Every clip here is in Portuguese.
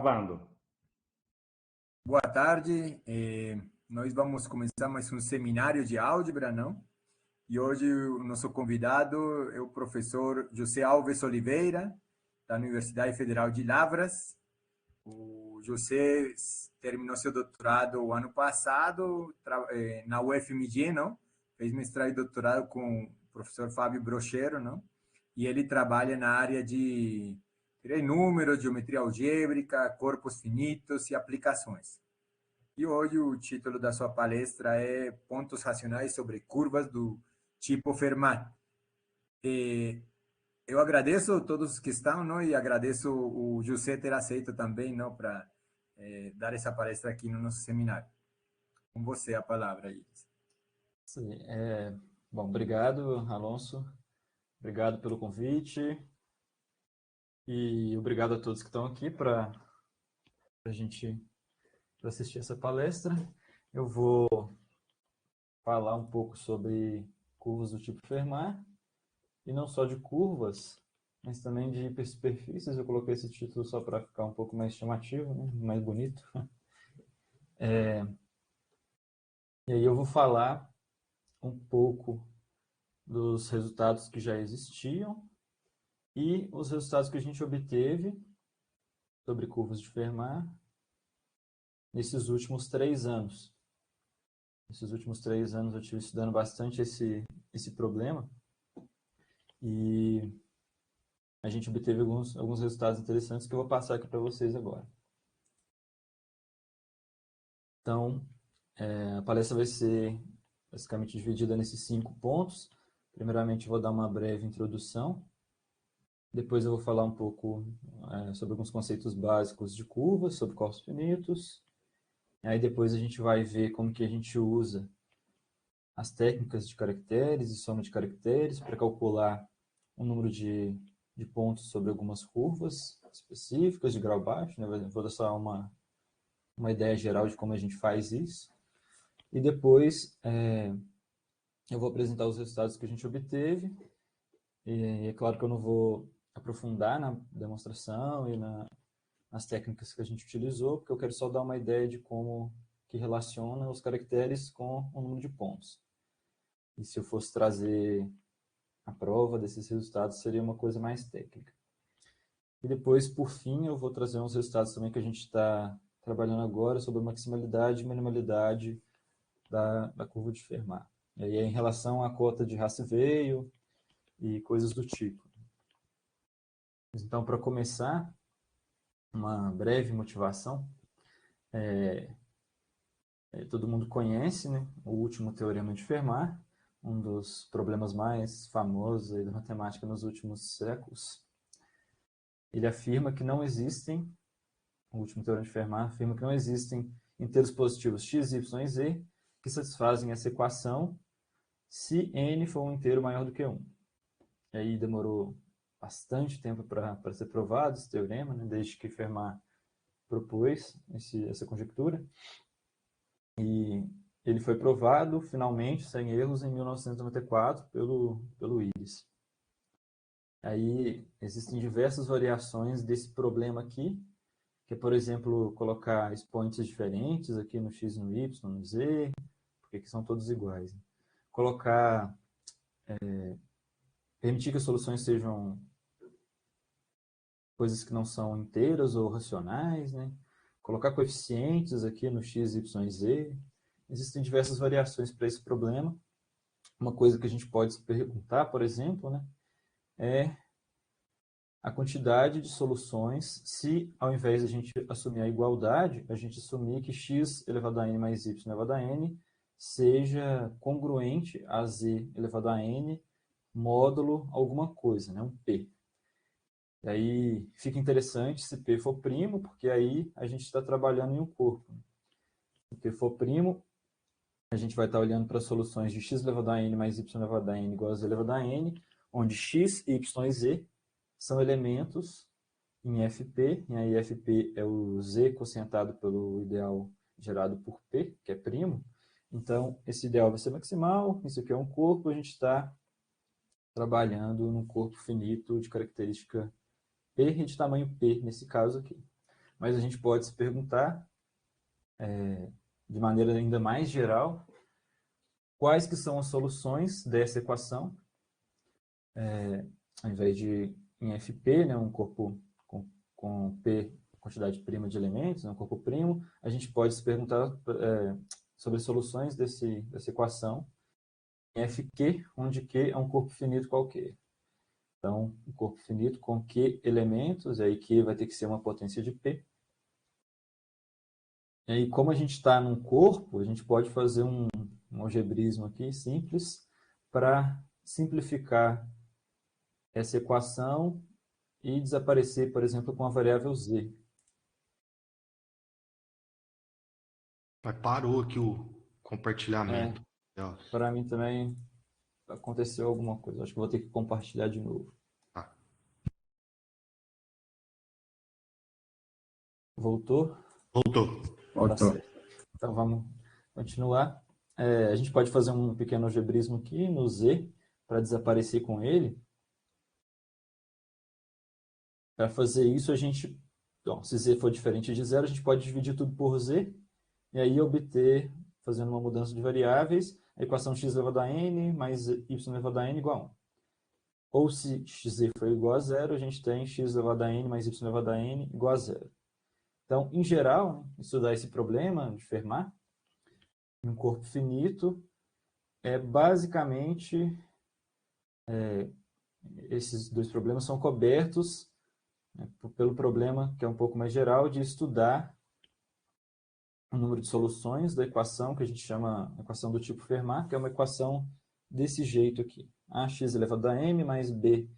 Gravando. Boa tarde, nós vamos começar mais um seminário de álgebra, não? E hoje o nosso convidado é o professor José Alves Oliveira, da Universidade Federal de Lavras. O José terminou seu doutorado o ano passado na UFMG, não? Fez mestrado e doutorado com o professor Fábio Brochero, não? E ele trabalha na área de números, geometria algébrica, corpos finitos e aplicações. E hoje o título da sua palestra é Pontos Racionais sobre Curvas do Tipo Fermat. Eu agradeço a todos que estão, não? E agradeço o José ter aceito também, não, para dar essa palestra aqui no nosso seminário. Com você a palavra, Iris. Sim, bom, obrigado, Alonso. Obrigado pelo convite. E obrigado a todos que estão aqui para a gente assistir essa palestra. Eu vou falar um pouco sobre curvas do tipo Fermat, e não só de curvas, mas também de superfícies. Eu coloquei esse título só para ficar um pouco mais chamativo, né? Mais bonito. E aí eu vou falar um pouco dos resultados que já existiam e os resultados que a gente obteve sobre curvas de Fermat nesses últimos 3 anos. Nesses últimos 3 anos eu estive estudando bastante esse problema e a gente obteve alguns resultados interessantes que eu vou passar aqui para vocês agora. Então, a palestra vai ser basicamente dividida nesses 5 pontos. Primeiramente, eu vou dar uma breve introdução. Depois eu vou falar um pouco sobre alguns conceitos básicos de curvas, sobre corpos finitos. Aí depois a gente vai ver como que a gente usa as técnicas de caracteres e soma de caracteres para calcular o número de pontos sobre algumas curvas específicas de grau baixo, né? Vou dar só uma ideia geral de como a gente faz isso. E depois eu vou apresentar os resultados que a gente obteve. E é claro que eu não vou aprofundar na demonstração e nas técnicas que a gente utilizou, porque eu quero só dar uma ideia de como que relaciona os caracteres com o número de pontos. E se eu fosse trazer a prova desses resultados, seria uma coisa mais técnica. E depois, por fim, eu vou trazer uns resultados também que a gente está trabalhando agora sobre a maximalidade e minimalidade da curva de Fermat. E aí é em relação à cota de Hasse-Weil e coisas do tipo. Então, para começar, uma breve motivação. Todo mundo conhece, né, o último teorema de Fermat, um dos problemas mais famosos aí da matemática nos últimos séculos. Ele afirma que não existem, o último teorema de Fermat afirma que não existem inteiros positivos x, y e z que satisfazem essa equação se n for um inteiro maior do que 1. E aí demorou bastante tempo para ser provado esse teorema, né, desde que Fermat propôs essa conjectura. E ele foi provado, finalmente, sem erros, em 1994, pelo Wiles. Aí existem diversas variações desse problema aqui, que é, por exemplo, colocar expoentes diferentes aqui no x, no y, no z, porque aqui são todos iguais. Né? Colocar, permitir que as soluções sejam coisas que não são inteiras ou racionais, né? Colocar coeficientes aqui no x, y e z. Existem diversas variações para esse problema. Uma coisa que a gente pode se perguntar, por exemplo, né, é a quantidade de soluções se, ao invés de a gente assumir a igualdade, a gente assumir que x elevado a n mais y elevado a n seja congruente a z elevado a n módulo alguma coisa, né, um p. E aí fica interessante se p for primo, porque aí a gente está trabalhando em um corpo. Se p for primo, a gente vai estar olhando para soluções de x elevado a n mais y elevado a n igual a z elevado a n, onde x, y e z são elementos em Fp, e aí Fp é o z quocientado pelo ideal gerado por P, que é primo. Então, esse ideal vai ser maximal, isso aqui é um corpo, a gente está trabalhando num corpo finito de característica P e de tamanho P, nesse caso aqui. mas a gente pode se perguntar, de maneira ainda mais geral, quais que são as soluções dessa equação, ao invés de em FP, né, um corpo com P, quantidade prima de elementos, né, um corpo primo, a gente pode se perguntar sobre soluções dessa equação em FQ, onde Q é um corpo finito qualquer. Então, um corpo finito com Q elementos, e aí Q vai ter que ser uma potência de P. E aí, como a gente está num corpo, a gente pode fazer um algebrismo aqui simples para simplificar essa equação e desaparecer, por exemplo, com a variável z. Parou aqui o compartilhamento. Para mim também aconteceu alguma coisa. Acho que vou ter que compartilhar de novo. Ah. Voltou? Voltou. Tá certo. Então vamos continuar. A gente pode fazer um pequeno algebrismo aqui no z para desaparecer com ele. Para fazer isso, a gente, se z for diferente de zero, a gente pode dividir tudo por z e aí obter, fazendo uma mudança de variáveis, a equação x elevado a n mais y elevado a n igual a 1. Ou se z for igual a zero, a gente tem x elevado a n mais y elevado a n igual a zero. Então, em geral, estudar esse problema de Fermat, em um corpo finito, basicamente, esses dois problemas são cobertos, né, pelo problema, que é um pouco mais geral, de estudar o número de soluções da equação, que a gente chama equação do tipo Fermat, que é uma equação desse jeito aqui. Ax elevado a m mais b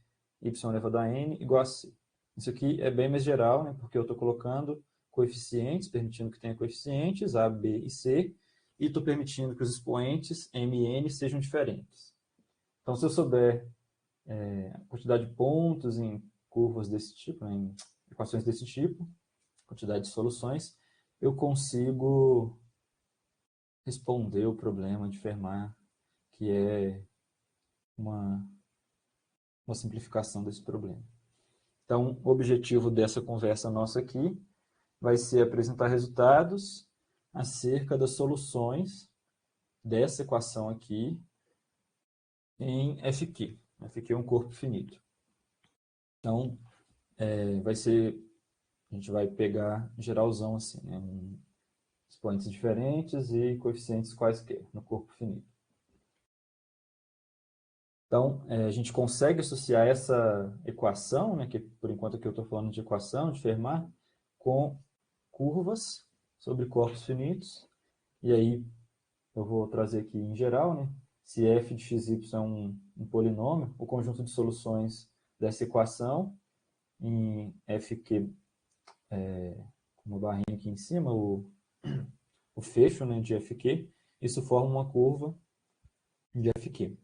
y elevado a n igual a c. Isso aqui é bem mais geral, né, porque eu estou colocando coeficientes, permitindo que tenha coeficientes, a, b e c, e estou permitindo que os expoentes m e n sejam diferentes. Então, se eu souber a quantidade de pontos em curvas desse tipo, né, em equações desse tipo, quantidade de soluções, eu consigo responder o problema de Fermat, que é uma simplificação desse problema. Então, o objetivo dessa conversa nossa aqui vai ser apresentar resultados acerca das soluções dessa equação aqui em FQ. FQ é um corpo finito. Então, vai ser, a gente vai pegar geralzão assim, né? Expoentes diferentes e coeficientes quaisquer no corpo finito. Então, a gente consegue associar essa equação, né, que por enquanto aqui eu estou falando de equação de Fermat, com curvas sobre corpos finitos. E aí eu vou trazer aqui em geral, né, se f de xy é um polinômio, o conjunto de soluções dessa equação em fq, com uma barrinha aqui em cima, o fecho, né, de fq, isso forma uma curva de fq,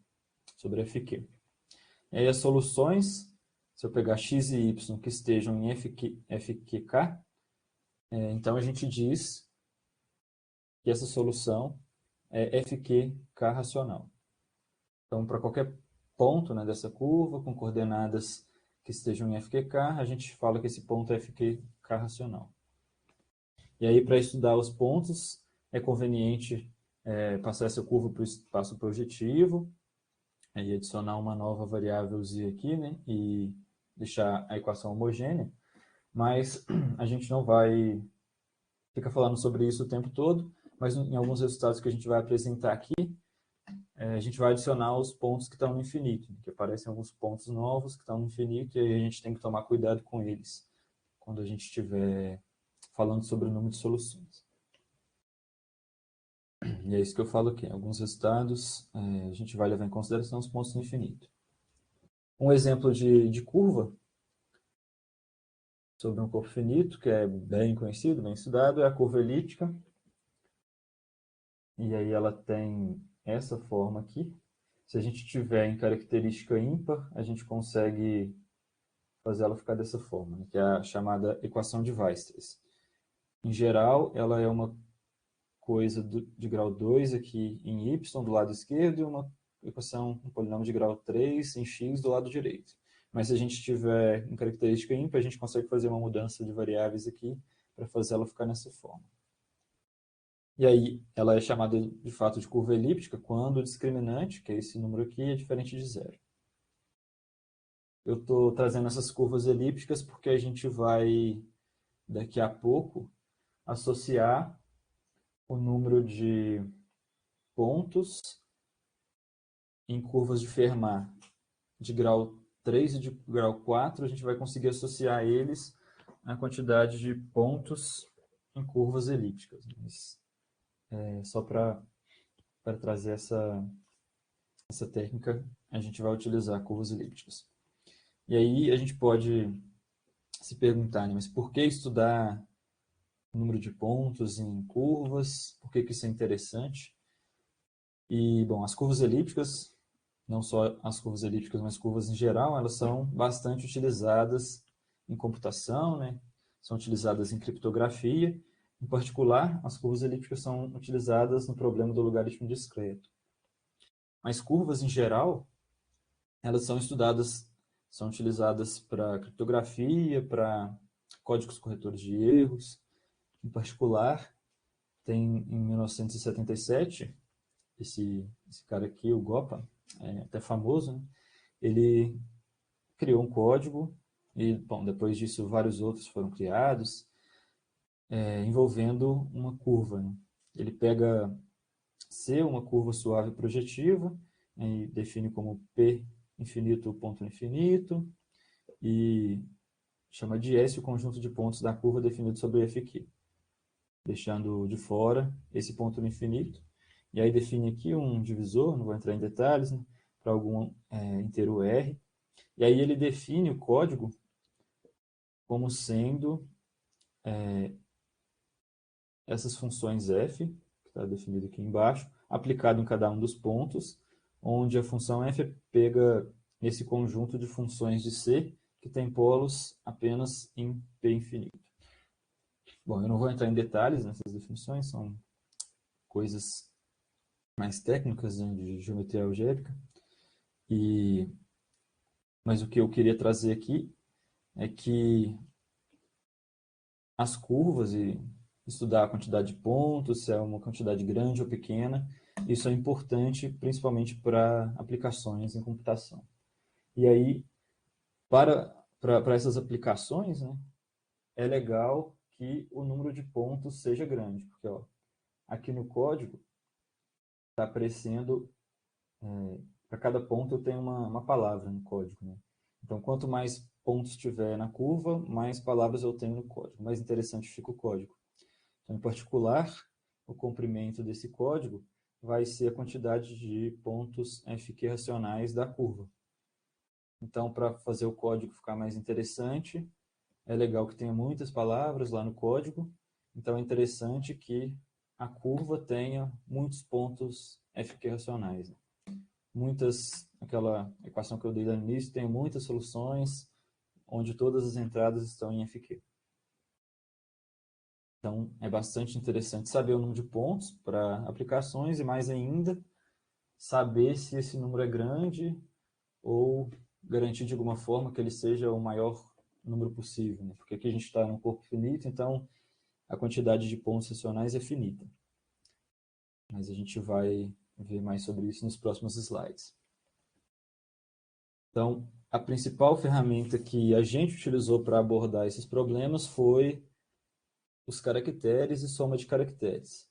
sobre fq. E aí as soluções, se eu pegar x e y que estejam em fqk, então a gente diz que essa solução é fqk racional. Então, para qualquer ponto, né, dessa curva, com coordenadas que estejam em fqk, a gente fala que esse ponto é fqk racional. E aí, para estudar os pontos, é conveniente passar essa curva para o espaço projetivo, e adicionar uma nova variável z aqui, né, e deixar a equação homogênea, mas a gente não vai ficar falando sobre isso o tempo todo, mas em alguns resultados que a gente vai apresentar aqui, a gente vai adicionar os pontos que estão no infinito, que aparecem alguns pontos novos que estão no infinito, e aí a gente tem que tomar cuidado com eles quando a gente estiver falando sobre o número de soluções. E é isso que eu falo aqui. Alguns resultados, a gente vai levar em consideração os pontos no infinito. Um exemplo de curva sobre um corpo finito, que é bem conhecido, bem estudado, é a curva elíptica. E aí ela tem essa forma aqui. Se a gente tiver em característica ímpar, a gente consegue fazer ela ficar dessa forma, né, que é a chamada equação de Weierstrass. Em geral, ela é uma coisa de grau 2 aqui em y do lado esquerdo e uma equação, um polinômio de grau 3 em x do lado direito. Mas se a gente tiver em característica ímpar, a gente consegue fazer uma mudança de variáveis aqui para fazer ela ficar nessa forma. E aí, ela é chamada de fato de curva elíptica quando o discriminante, que é esse número aqui, é diferente de zero. Eu estou trazendo essas curvas elípticas porque a gente vai, daqui a pouco, associar o número de pontos em curvas de Fermat de grau 3 e de grau 4, a gente vai conseguir associar eles à quantidade de pontos em curvas elípticas. Mas, só para trazer essa técnica, a gente vai utilizar curvas elípticas. E aí a gente pode se perguntar, né, mas por que estudar o número de pontos em curvas? Por que isso é interessante? E, bom, as curvas elípticas, não só as curvas elípticas, mas curvas em geral, elas são bastante utilizadas em computação, né? São utilizadas em criptografia. Em particular, as curvas elípticas são utilizadas no problema do logaritmo discreto. Mas curvas em geral, elas são estudadas, são utilizadas para criptografia, para códigos corretores de erros. Em particular, tem em 1977, esse cara aqui, o Gopa, até famoso, né? Ele criou um código e, bom, depois disso vários outros foram criados, envolvendo uma curva, né? Ele pega C, uma curva suave projetiva, e define como P infinito ponto infinito, e chama de S o conjunto de pontos da curva definido sobre Fq, deixando de fora esse ponto no infinito. E aí define aqui um divisor, não vou entrar em detalhes, né, para algum inteiro R. E aí ele define o código como sendo essas funções f, que está definido aqui embaixo, aplicado em cada um dos pontos, onde a função f pega esse conjunto de funções de C que tem polos apenas em P infinito. Bom, eu não vou entrar em detalhes nessas definições, são coisas mais técnicas, né, de geometria algébrica. Mas o que eu queria trazer aqui é que as curvas e estudar a quantidade de pontos, se é uma quantidade grande ou pequena, isso é importante principalmente para aplicações em computação. E aí, para essas aplicações, né, é legal que o número de pontos seja grande, porque ó, aqui no código está aparecendo, para cada ponto eu tenho uma palavra no código, né? Então, quanto mais pontos tiver na curva, mais palavras eu tenho no código, mais interessante fica o código. Então, em particular, o comprimento desse código vai ser a quantidade de pontos Fq racionais da curva. Então, para fazer o código ficar mais interessante, é legal que tenha muitas palavras lá no código. Então, é interessante que a curva tenha muitos pontos Fq racionais, né? Aquela equação que eu dei lá no início, tem muitas soluções onde todas as entradas estão em Fq. Então, é bastante interessante saber o número de pontos para aplicações e, mais ainda, saber se esse número é grande ou garantir de alguma forma que ele seja o maior número possível, né? Porque aqui a gente está num corpo finito, então a quantidade de pontos racionais é finita. Mas a gente vai ver mais sobre isso nos próximos slides. Então, a principal ferramenta que a gente utilizou para abordar esses problemas foi os caracteres e soma de caracteres.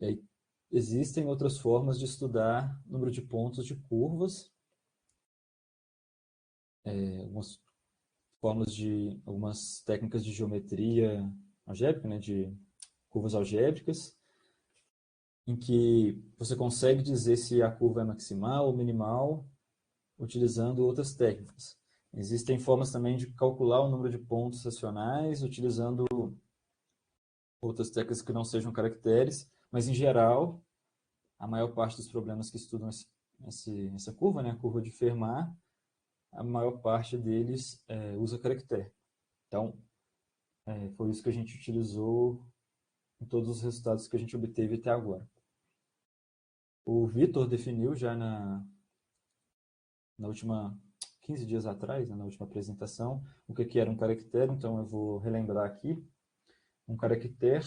E aí, existem outras formas de estudar o número de pontos de curvas, algumas técnicas de geometria algébrica, né, de curvas algébricas, em que você consegue dizer se a curva é maximal ou minimal utilizando outras técnicas. Existem formas também de calcular o número de pontos racionais utilizando outras técnicas que não sejam caracteres, mas em geral, a maior parte dos problemas que estudam essa curva, né, a curva de Fermat, a maior parte deles usa caractere. Então, foi isso que a gente utilizou em todos os resultados que a gente obteve até agora. O Vitor definiu já na última 15 dias atrás, né, na última apresentação, o que era um caractere, então eu vou relembrar aqui. um caractere,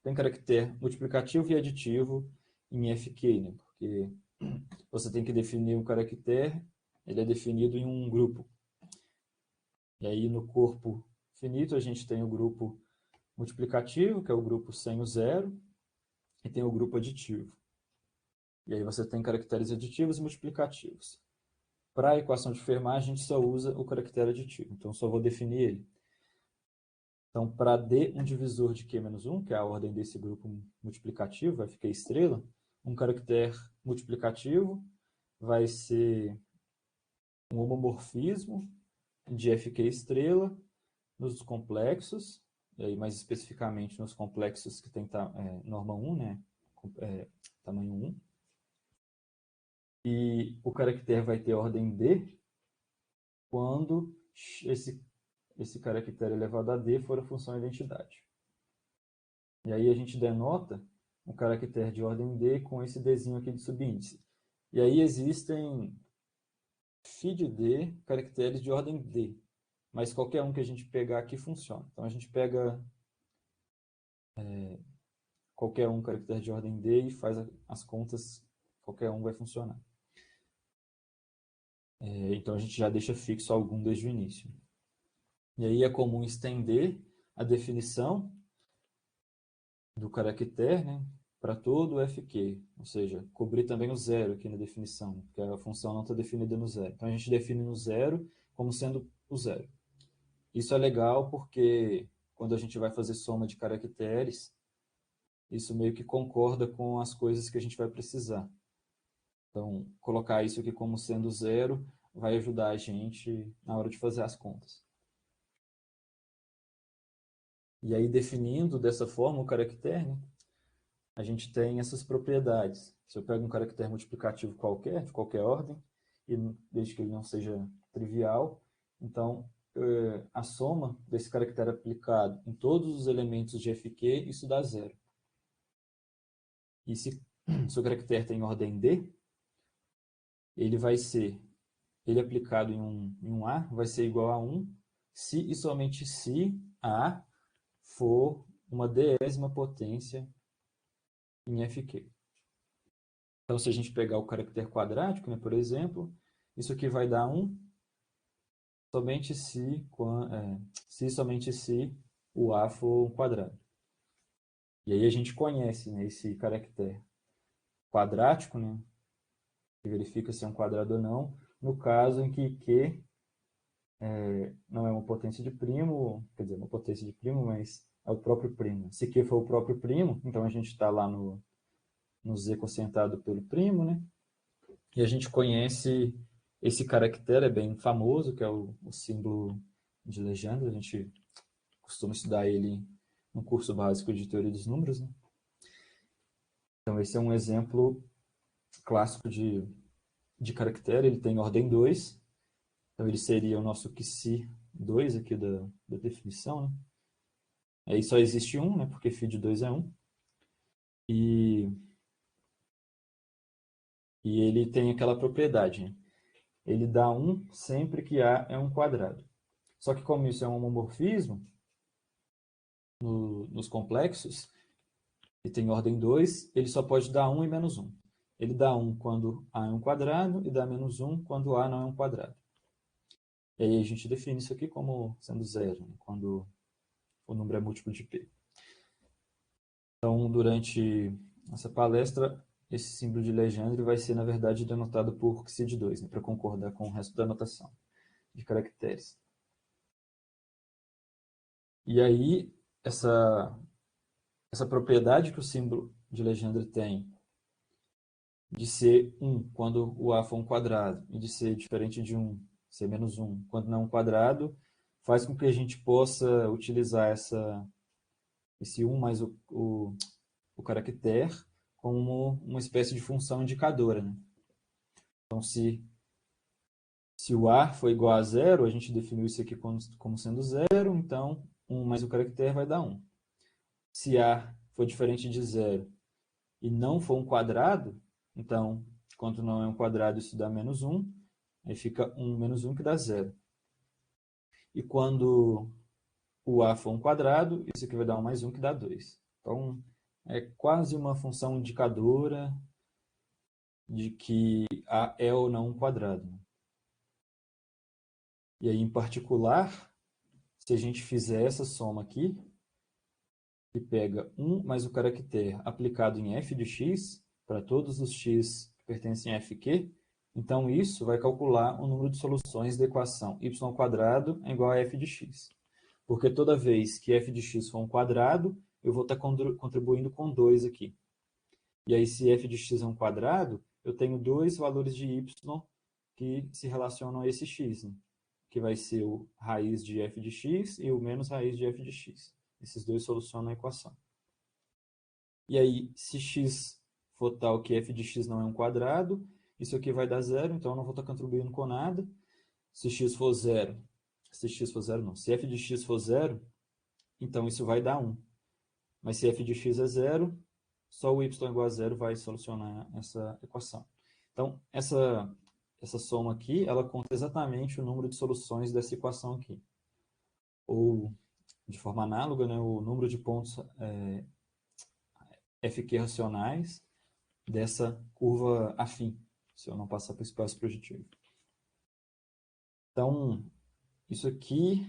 tem caractere multiplicativo e aditivo em FQ, né? Porque você tem que definir um caractere, ele é definido em um grupo. E aí no corpo finito a gente tem o grupo multiplicativo, que é o grupo sem o zero, e tem o grupo aditivo. E aí você tem caracteres aditivos e multiplicativos. Para a equação de Fermat, a gente só usa o caractere aditivo, então só vou definir ele. Então, para D, um divisor de Q-1, que é a ordem desse grupo multiplicativo, vai ficar estrela, um caractere multiplicativo vai ser um homomorfismo de FQ estrela nos complexos, e aí mais especificamente nos complexos que tem norma 1, né? Tamanho 1. E o caractere vai ter ordem D quando esse caractere elevado a D for a função identidade. E aí a gente denota um caractere de ordem D com esse Dzinho aqui de subíndice. E aí existem φ de D, caracteres de ordem D. Mas qualquer um que a gente pegar aqui funciona. Então a gente pega qualquer um caractere de ordem D e faz as contas, qualquer um vai funcionar. Então a gente já deixa fixo algum desde o início. E aí é comum estender a definição do caractere, né, para todo o FQ, ou seja, cobrir também o zero aqui na definição, porque a função não está definida no zero. Então a gente define no zero como sendo o zero. Isso é legal porque quando a gente vai fazer soma de caracteres, isso meio que concorda com as coisas que a gente vai precisar. Então, colocar isso aqui como sendo zero vai ajudar a gente na hora de fazer as contas. E aí, definindo dessa forma o caractere, né, a gente tem essas propriedades. Se eu pego um caractere multiplicativo qualquer, de qualquer ordem, e desde que ele não seja trivial, então a soma desse caractere aplicado em todos os elementos de FQ, isso dá zero. E se o caractere tem ordem D, ele aplicado em um A, vai ser igual a 1, se e somente se A for uma décima potência em FQ. Então, se a gente pegar o caractere quadrático, né, por exemplo, isso aqui vai dar 1 somente se somente se o A for um quadrado. E aí a gente conhece, né, esse caractere quadrático, né, que verifica se é um quadrado ou não, no caso em que Q não é uma potência de primo, quer dizer, uma potência de primo, mas é o próprio primo. Se Q for o próprio primo, então a gente está lá no Z quocientado pelo primo, né? E a gente conhece esse caractere, é bem famoso, que é o símbolo de Legendre. A gente costuma estudar ele no curso básico de teoria dos números, né? Então esse é um exemplo clássico de caractere. Ele tem ordem 2, então ele seria o nosso Xi 2 aqui da definição, né? Aí só existe 1, né? Porque φ de 2 é 1. E ele tem aquela propriedade, né? Ele dá 1 sempre que A é um quadrado. Só que como isso é um homomorfismo nos complexos, e tem ordem 2, ele só pode dar 1 e menos 1. Ele dá 1 quando A é um quadrado e dá menos 1 quando A não é um quadrado. E aí a gente define isso aqui como sendo zero, né? Quando o número é múltiplo de P. Então, durante essa palestra, esse símbolo de Legendre vai ser, na verdade, denotado por Xi de 2, né, para concordar com o resto da notação de caracteres. E aí, essa propriedade que o símbolo de Legendre tem de ser 1 quando o A for um quadrado e de ser diferente de 1, ser menos 1 quando não é um quadrado, faz com que a gente possa utilizar esse 1 mais o caractere como uma espécie de função indicadora, né? Então, se o A for igual a 0, a gente definiu isso aqui como sendo 0, então 1 mais o caractere vai dar 1. Se A for diferente de 0 e não for um quadrado, então, quando não é um quadrado, isso dá menos 1, aí fica 1 menos 1 que dá 0. E quando o a for um quadrado, isso aqui vai dar 1 mais 1, que dá 2. Então, é quase uma função indicadora de que a é ou não um quadrado. E aí, em particular, se a gente fizer essa soma aqui, que pega 1 mais o caractere aplicado em f de x, para todos os x que pertencem a fq, então isso vai calcular o número de soluções da equação y² é igual a f de x. Porque toda vez que f de x for um quadrado, eu vou estar contribuindo com 2 aqui. E aí, se f de x é um quadrado, eu tenho dois valores de y que se relacionam a esse x, né? Que vai ser o raiz de f de x e o menos raiz de f de x. Esses dois solucionam a equação. E aí, se x for tal que f de x não é um quadrado, isso aqui vai dar zero, então eu não vou estar contribuindo com nada. Se x for zero, se f de x for zero, então isso vai dar 1. Mas se f de x é zero, só o y igual a zero vai solucionar essa equação. Então, essa soma aqui, ela conta exatamente o número de soluções dessa equação aqui. Ou, de forma análoga, né, o número de pontos fq racionais dessa curva afim, se eu não passar para o espaço projetivo. Então, isso aqui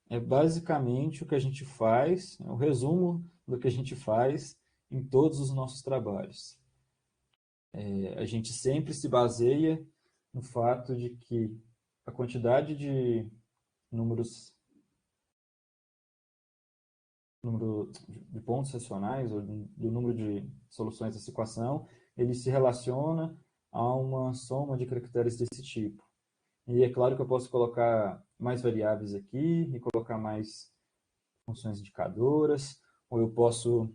é basicamente o que a gente faz, é o resumo do que a gente faz em todos os nossos trabalhos. A gente sempre se baseia no fato de que a quantidade de número de pontos racionais, ou do número de soluções dessa equação, ele se relaciona a uma soma de caracteres desse tipo. E é claro que eu posso colocar mais variáveis aqui, e colocar mais funções indicadoras, ou eu posso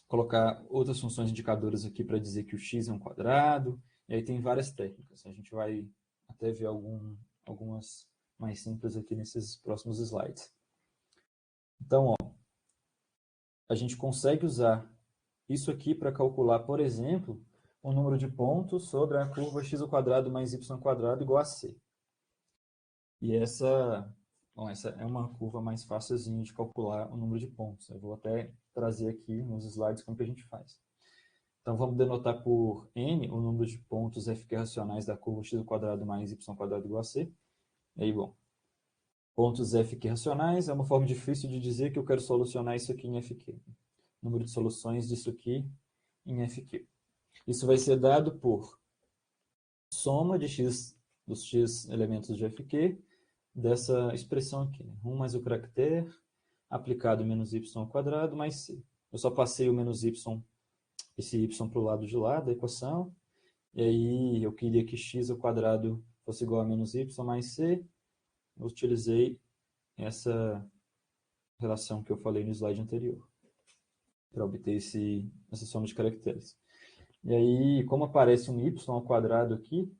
colocar outras funções indicadoras aqui para dizer que o x é um quadrado, e aí tem várias técnicas. A gente vai até ver algumas mais simples aqui nesses próximos slides. Então, ó, a gente consegue usar isso aqui para calcular, por exemplo, o número de pontos sobre a curva x² mais y² igual a c. E essa é uma curva mais fácilzinha de calcular o número de pontos. Eu vou até trazer aqui nos slides como que a gente faz. Então, vamos denotar por n o número de pontos fq racionais da curva x² mais y² igual a c. E aí, bom, pontos fq racionais é uma forma difícil de dizer que eu quero solucionar isso aqui em fq. Número de soluções disso aqui em fq. Isso vai ser dado por soma de x dos x elementos de fq dessa expressão aqui, né? 1 mais o caractere aplicado menos y² mais c. Eu só passei o menos y, esse y para o lado de lá da equação, e aí eu queria que x² fosse igual a menos y mais c, eu utilizei essa relação que eu falei no slide anterior, para obter essa soma de caracteres. E aí, como aparece um y² aqui,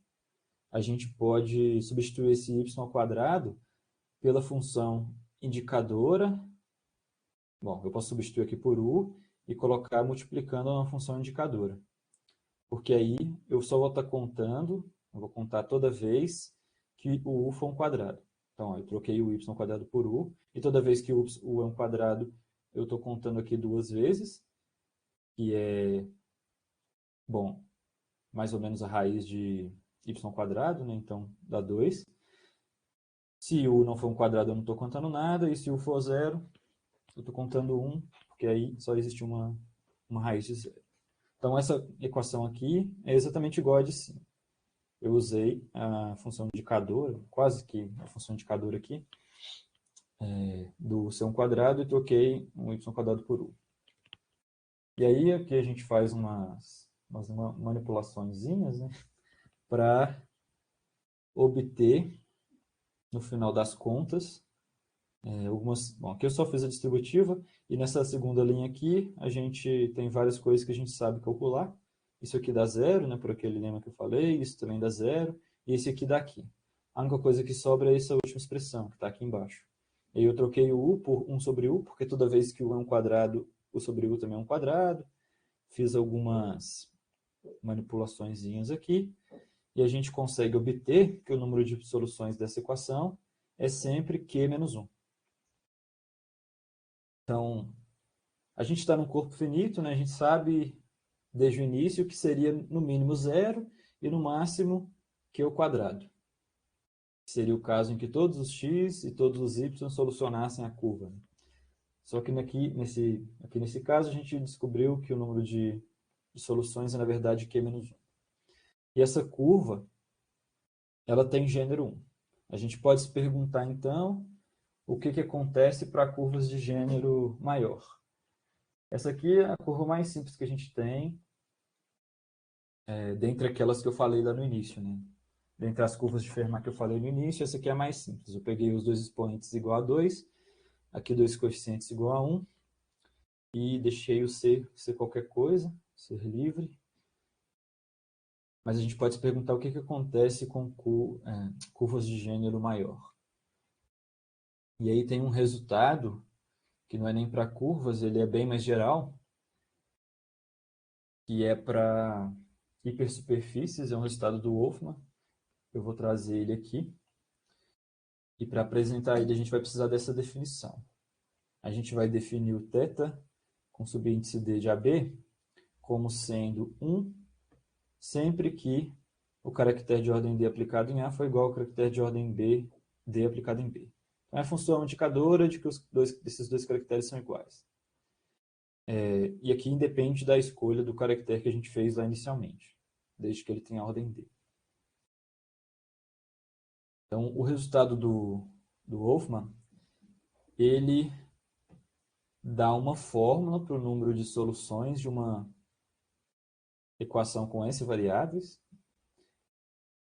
a gente pode substituir esse y² pela função indicadora. Bom, eu posso substituir aqui por u e colocar multiplicando uma função indicadora. Porque aí eu só vou estar contando, eu vou contar toda vez que o u for um quadrado. Então, ó, eu troquei o y² por u, e toda vez que o u é um quadrado, eu estou contando aqui duas vezes, que é, bom, mais ou menos a raiz de y², né? Então dá 2. Se u não for um quadrado, eu não estou contando nada, e se u for zero, eu estou contando 1, porque aí só existe uma raiz de zero. Então essa equação aqui é exatamente igual a de cima. Eu usei a função indicadora, quase que a função indicadora aqui, do c² e troquei um y² por u. E aí aqui a gente faz umas manipulaçõezinhas, né, para obter, no final das contas, bom, aqui eu só fiz a distributiva, e nessa segunda linha aqui a gente tem várias coisas que a gente sabe calcular. Isso aqui dá zero, né, por aquele lema que eu falei, isso também dá zero, e esse aqui dá aqui. A única coisa que sobra é essa última expressão, que está aqui embaixo. E aí eu troquei o u por 1 sobre u, porque toda vez que u é um quadrado, u sobre u também é um quadrado. Fiz algumas manipulaçõezinhas aqui, e a gente consegue obter que o número de soluções dessa equação é sempre q menos 1. Então, a gente está num corpo finito, né? A gente sabe desde o início que seria no mínimo zero e no máximo q ao quadrado. Seria o caso em que todos os x e todos os y solucionassem a curva, né? Só que aqui nesse caso a gente descobriu que o número de soluções é na verdade q-1. E essa curva, ela tem gênero 1. A gente pode se perguntar então o que acontece para curvas de gênero maior. Essa aqui é a curva mais simples que a gente tem, dentre aquelas que eu falei lá no início, né? Dentre as curvas de Fermat que eu falei no início, essa aqui é a mais simples. Eu peguei os dois expoentes igual a 2, aqui dois coeficientes igual a 1, e deixei o C ser qualquer coisa, ser livre. Mas a gente pode se perguntar o que acontece com curvas de gênero maior. E aí tem um resultado que não é nem para curvas, ele é bem mais geral, que é para hipersuperfícies, é um resultado do Wolfman. Eu vou trazer ele aqui. E para apresentar ele, a gente vai precisar dessa definição. A gente vai definir o θ com subíndice d de AB como sendo 1 sempre que o caractere de ordem D aplicado em A for igual ao caractere de ordem B, D aplicado em B. Então, é a função indicadora de que esses dois caracteres são iguais. E aqui independe da escolha do caractere que a gente fez lá inicialmente, desde que ele tenha a ordem D. Então, o resultado do Wolfman, ele dá uma fórmula para o número de soluções de uma equação com S variáveis.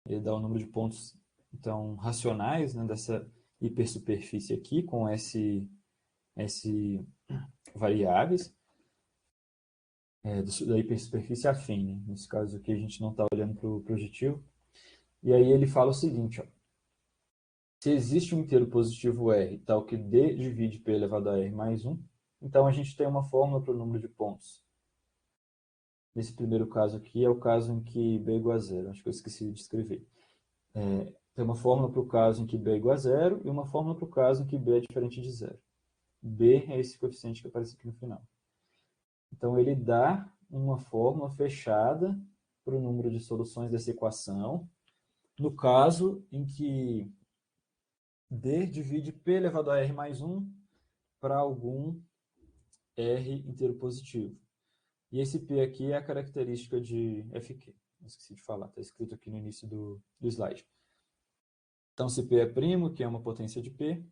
Ele dá o número de pontos, então, racionais, né, dessa hipersuperfície aqui, com S variáveis, da hipersuperfície afim, né? Nesse caso aqui a gente não está olhando para o projetivo. E aí ele fala o seguinte, ó, se existe um inteiro positivo R tal que D divide P elevado a R mais 1, então a gente tem uma fórmula para o número de pontos. Nesse primeiro caso aqui é o caso em que B é igual a zero, acho que eu esqueci de escrever. Tem uma fórmula para o caso em que B é igual a zero e uma fórmula para o caso em que B é diferente de zero. B é esse coeficiente que aparece aqui no final. Então, ele dá uma fórmula fechada para o número de soluções dessa equação, no caso em que D divide P elevado a R mais 1 para algum R inteiro positivo. E esse P aqui é a característica de FQ. Esqueci de falar, está escrito aqui no início do slide. Então, se P é primo, que é uma potência de P,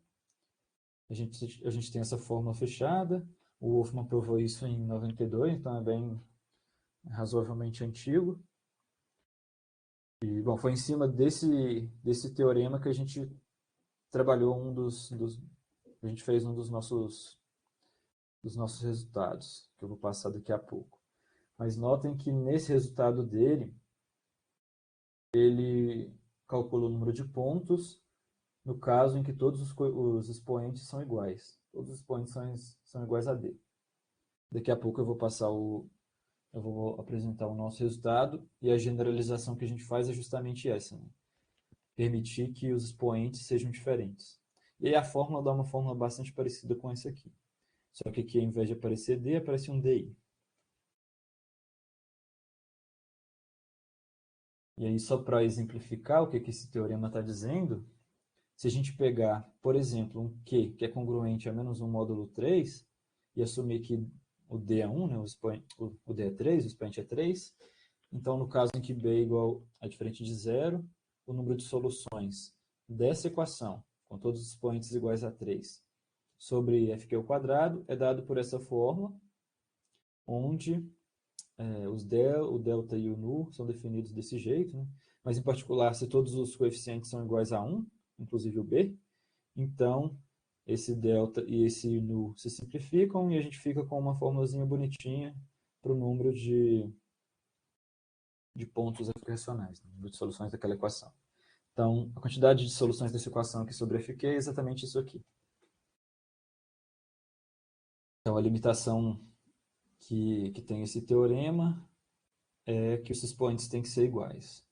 a gente tem essa fórmula fechada. O Wolfman provou isso em 92, então é bem razoavelmente antigo. E, bom, foi em cima desse teorema que a gente trabalhou a gente fez um dos nossos resultados, que eu vou passar daqui a pouco. Mas notem que nesse resultado dele, ele calculou o número de pontos no caso em que todos os expoentes são iguais. Todos os expoentes são iguais a D. Daqui a pouco eu vou apresentar o nosso resultado e a generalização que a gente faz é justamente essa, né? Permitir que os expoentes sejam diferentes. E aí a fórmula dá uma fórmula bastante parecida com essa aqui. Só que aqui, ao invés de aparecer D, aparece um DI. E aí, só para exemplificar o que esse teorema está dizendo, se a gente pegar, por exemplo, um Q que é congruente a menos 1 módulo 3, e assumir que o D é 1, né, o D é 3, o expoente é 3, então, no caso em que B é igual a diferente de zero, o número de soluções dessa equação, com todos os expoentes iguais a 3, sobre FQ ao quadrado, é dado por essa fórmula, onde o delta e o nu são definidos desse jeito, né? Mas, em particular, se todos os coeficientes são iguais a 1, inclusive o B, então esse delta e esse nu se simplificam e a gente fica com uma formulazinha bonitinha para o número de pontos racionais, né? Número de soluções daquela equação. Então, a quantidade de soluções dessa equação aqui sobre FQ é exatamente isso aqui. Então, a limitação que tem esse teorema é que os expoentes têm que ser iguais.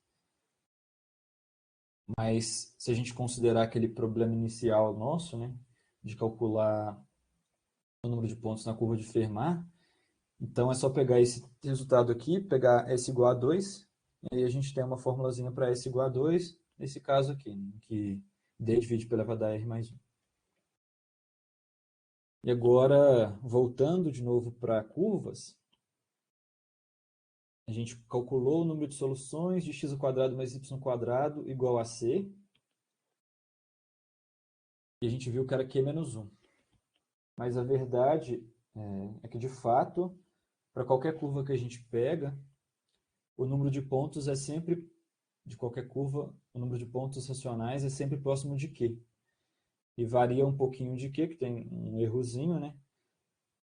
Mas, se a gente considerar aquele problema inicial nosso, né, de calcular o número de pontos na curva de Fermat. Então, é só pegar esse resultado aqui, pegar S igual a 2, e aí a gente tem uma formulazinha para S igual a 2, nesse caso aqui, né, que D divide pela elevado a R mais 1. E agora, voltando de novo para curvas, a gente calculou o número de soluções de x² mais y² igual a C, e a gente viu que era Q menos 1. Mas a verdade é que, de fato, para qualquer curva que a gente pega, o número de pontos é sempre, de qualquer curva, o número de pontos racionais é sempre próximo de Q. E varia um pouquinho de Q, que tem um errozinho, né?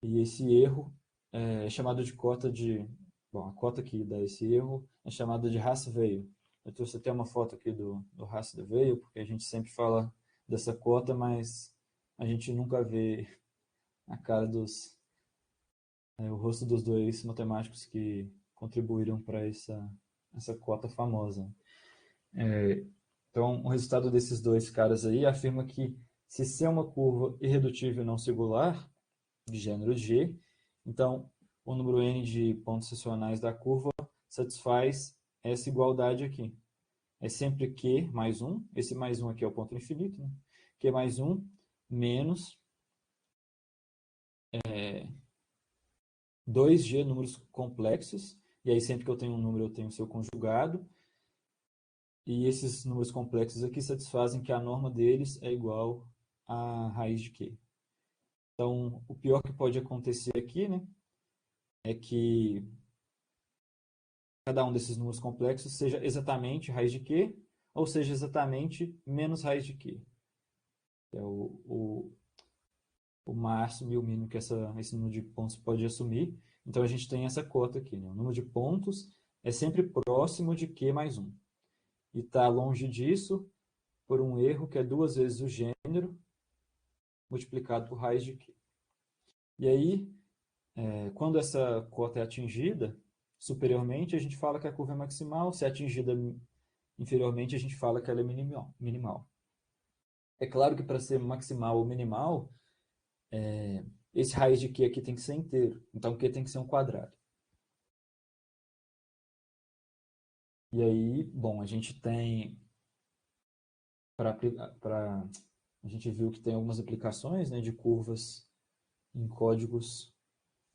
E esse erro é chamado de cota de... Bom, a cota que dá esse erro é chamada de Hasse-Weil. Eu trouxe até uma foto aqui do Hasse-Weil, porque a gente sempre fala dessa cota, mas a gente nunca vê a cara o rosto dos dois matemáticos que contribuíram para essa cota famosa. Então, o resultado desses dois caras aí afirma que se C é uma curva irredutível não singular, de gênero G, então o número n de pontos racionais da curva satisfaz essa igualdade aqui. É sempre Q mais 1, esse mais 1 aqui é o ponto infinito, né? Q mais 1 menos 2G números complexos, e aí sempre que eu tenho um número eu tenho o seu conjugado, e esses números complexos aqui satisfazem que a norma deles é igual à raiz de Q. Então, o pior que pode acontecer aqui, né, é que cada um desses números complexos seja exatamente raiz de Q, ou seja exatamente menos raiz de Q. É o máximo e o mínimo que esse número de pontos pode assumir. Então, a gente tem essa cota aqui, né? O número de pontos é sempre próximo de Q mais 1. E está longe disso por um erro que é 2 vezes o gênero multiplicado por raiz de Q. E aí, quando essa cota é atingida superiormente, a gente fala que a curva é maximal. Se é atingida inferiormente, a gente fala que ela é minimal. É claro que para ser maximal ou minimal, esse raiz de Q aqui tem que ser inteiro. Então, Q tem que ser um quadrado. E aí, bom, a gente tem... A gente viu que tem algumas aplicações, né, de curvas em códigos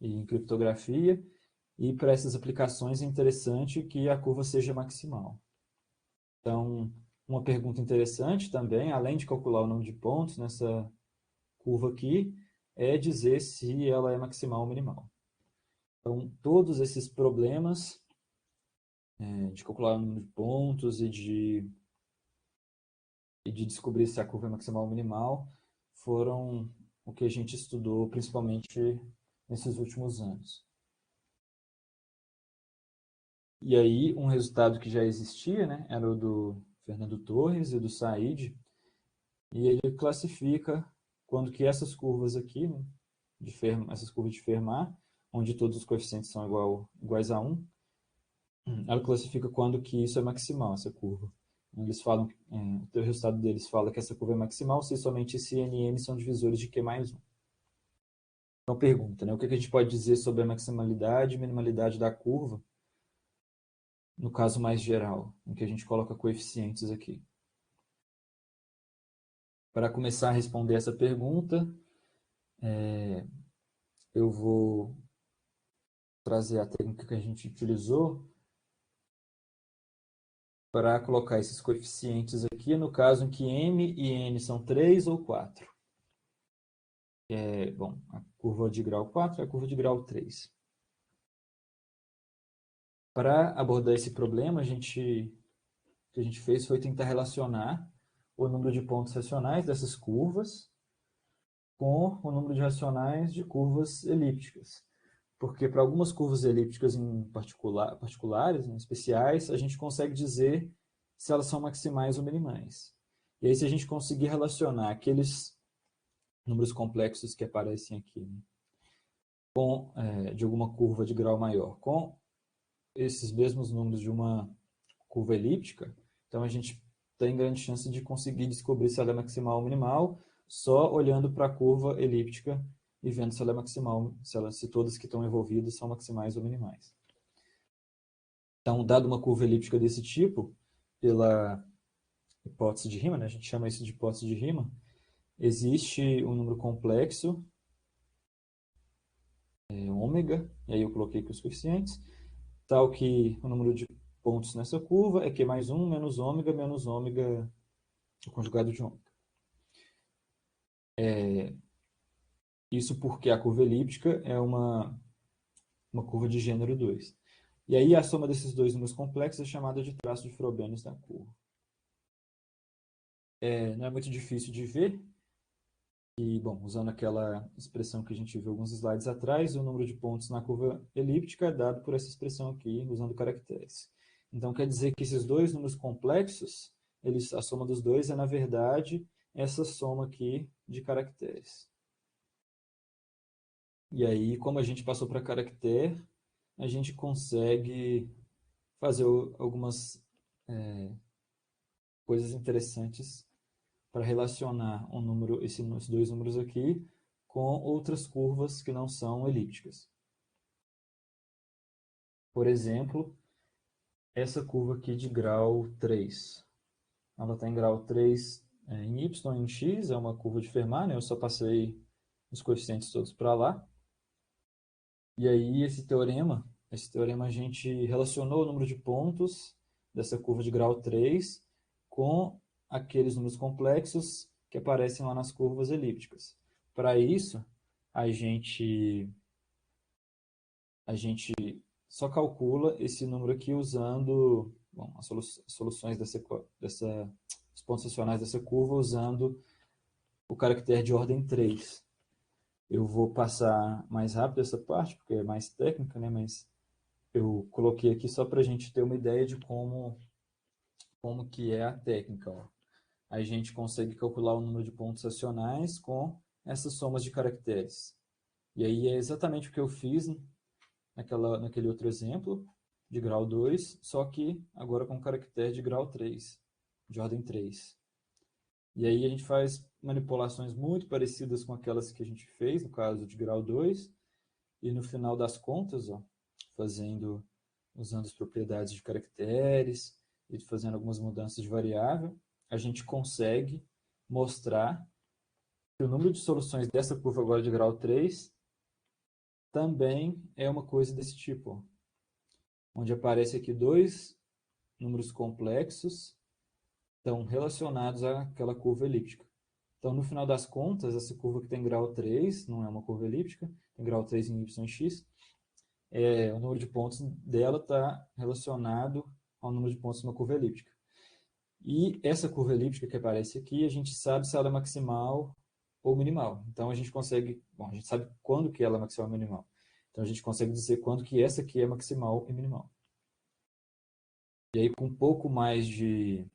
e em criptografia. E para essas aplicações é interessante que a curva seja maximal. Então, uma pergunta interessante também, além de calcular o número de pontos nessa curva aqui, é dizer se ela é maximal ou minimal. Então, todos esses problemas de calcular o número de pontos e de descobrir se a curva é maximal ou minimal foram o que a gente estudou principalmente nesses últimos anos. E aí, um resultado que já existia, né, era o do Fernando Torres e do Said, e ele classifica quando que essas curvas aqui, né, essas curvas de Fermat, onde todos os coeficientes são iguais a 1, ela classifica quando que isso é maximal, essa curva. Eles falam, o resultado deles fala que essa curva é maximal se somente esse n e m são divisores de Q mais 1. Então, pergunta, né, o que a gente pode dizer sobre a maximalidade e minimalidade da curva, no caso mais geral, em que a gente coloca coeficientes aqui. Para começar a responder essa pergunta, eu vou trazer a técnica que a gente utilizou para colocar esses coeficientes aqui, no caso em que m e n são 3 ou 4. Bom, a curva de grau 4 é a curva de grau 3. Para abordar esse problema, o que a gente fez foi tentar relacionar o número de pontos racionais dessas curvas com o número de racionais de curvas elípticas. Porque para algumas curvas elípticas em particulares, né, especiais, a gente consegue dizer se elas são maximais ou minimais. E aí, se a gente conseguir relacionar aqueles números complexos que aparecem aqui, né, de alguma curva de grau maior, com esses mesmos números de uma curva elíptica, então a gente tem grande chance de conseguir descobrir se ela é maximal ou minimal, só olhando para a curva elíptica e vendo se ela é maximal, se todas que estão envolvidas são maximais ou minimais. Então, dado uma curva elíptica desse tipo, pela hipótese de Riemann, né, a gente chama isso de hipótese de Riemann, existe um número complexo, ômega, e aí eu coloquei aqui os coeficientes, tal que o número de pontos nessa curva é Q mais 1 menos ômega o conjugado de ômega. Isso porque a curva elíptica é uma curva de gênero 2. E aí a soma desses dois números complexos é chamada de traço de Frobenius da curva. Não é muito difícil de ver. E, bom, usando aquela expressão que a gente viu alguns slides atrás, o número de pontos na curva elíptica é dado por essa expressão aqui, usando caracteres. Então, quer dizer que esses dois números complexos, a soma dos dois é, na verdade, essa soma aqui de caracteres. E aí, como a gente passou para caractere, a gente consegue fazer algumas coisas interessantes para relacionar esses dois números aqui com outras curvas que não são elípticas. Por exemplo, essa curva aqui de grau 3. Ela está em grau 3 em y e em x, é uma curva de Fermat, né? Eu só passei os coeficientes todos para lá. E aí esse teorema a gente relacionou o número de pontos dessa curva de grau 3 com aqueles números complexos que aparecem lá nas curvas elípticas. Para isso, a gente só calcula esse número aqui usando as soluções os pontos racionais dessa curva usando o caractere de ordem 3. Eu vou passar mais rápido essa parte, porque é mais técnica, né? Mas eu coloquei aqui só para a gente ter uma ideia de como que é a técnica. Ó. A gente consegue calcular o número de pontos racionais com essas somas de caracteres. E aí é exatamente o que eu fiz naquele outro exemplo, de grau 2, só que agora com caractere de grau 3, de ordem 3. E aí a gente faz manipulações muito parecidas com aquelas que a gente fez, no caso de grau 2, e no final das contas, ó, usando as propriedades de caracteres e fazendo algumas mudanças de variável, a gente consegue mostrar que o número de soluções dessa curva agora de grau 3 também é uma coisa desse tipo, ó, onde aparece aqui dois números complexos estão relacionados àquela curva elíptica. Então, no final das contas, essa curva que tem grau 3 não é uma curva elíptica, tem grau 3 em y e x, o número de pontos dela está relacionado ao número de pontos de uma curva elíptica. E essa curva elíptica que aparece aqui, a gente sabe se ela é maximal ou minimal. Então, a gente sabe quando que ela é maximal ou minimal. Então, a gente consegue dizer quando que essa aqui é maximal e minimal. E aí, com um pouco mais de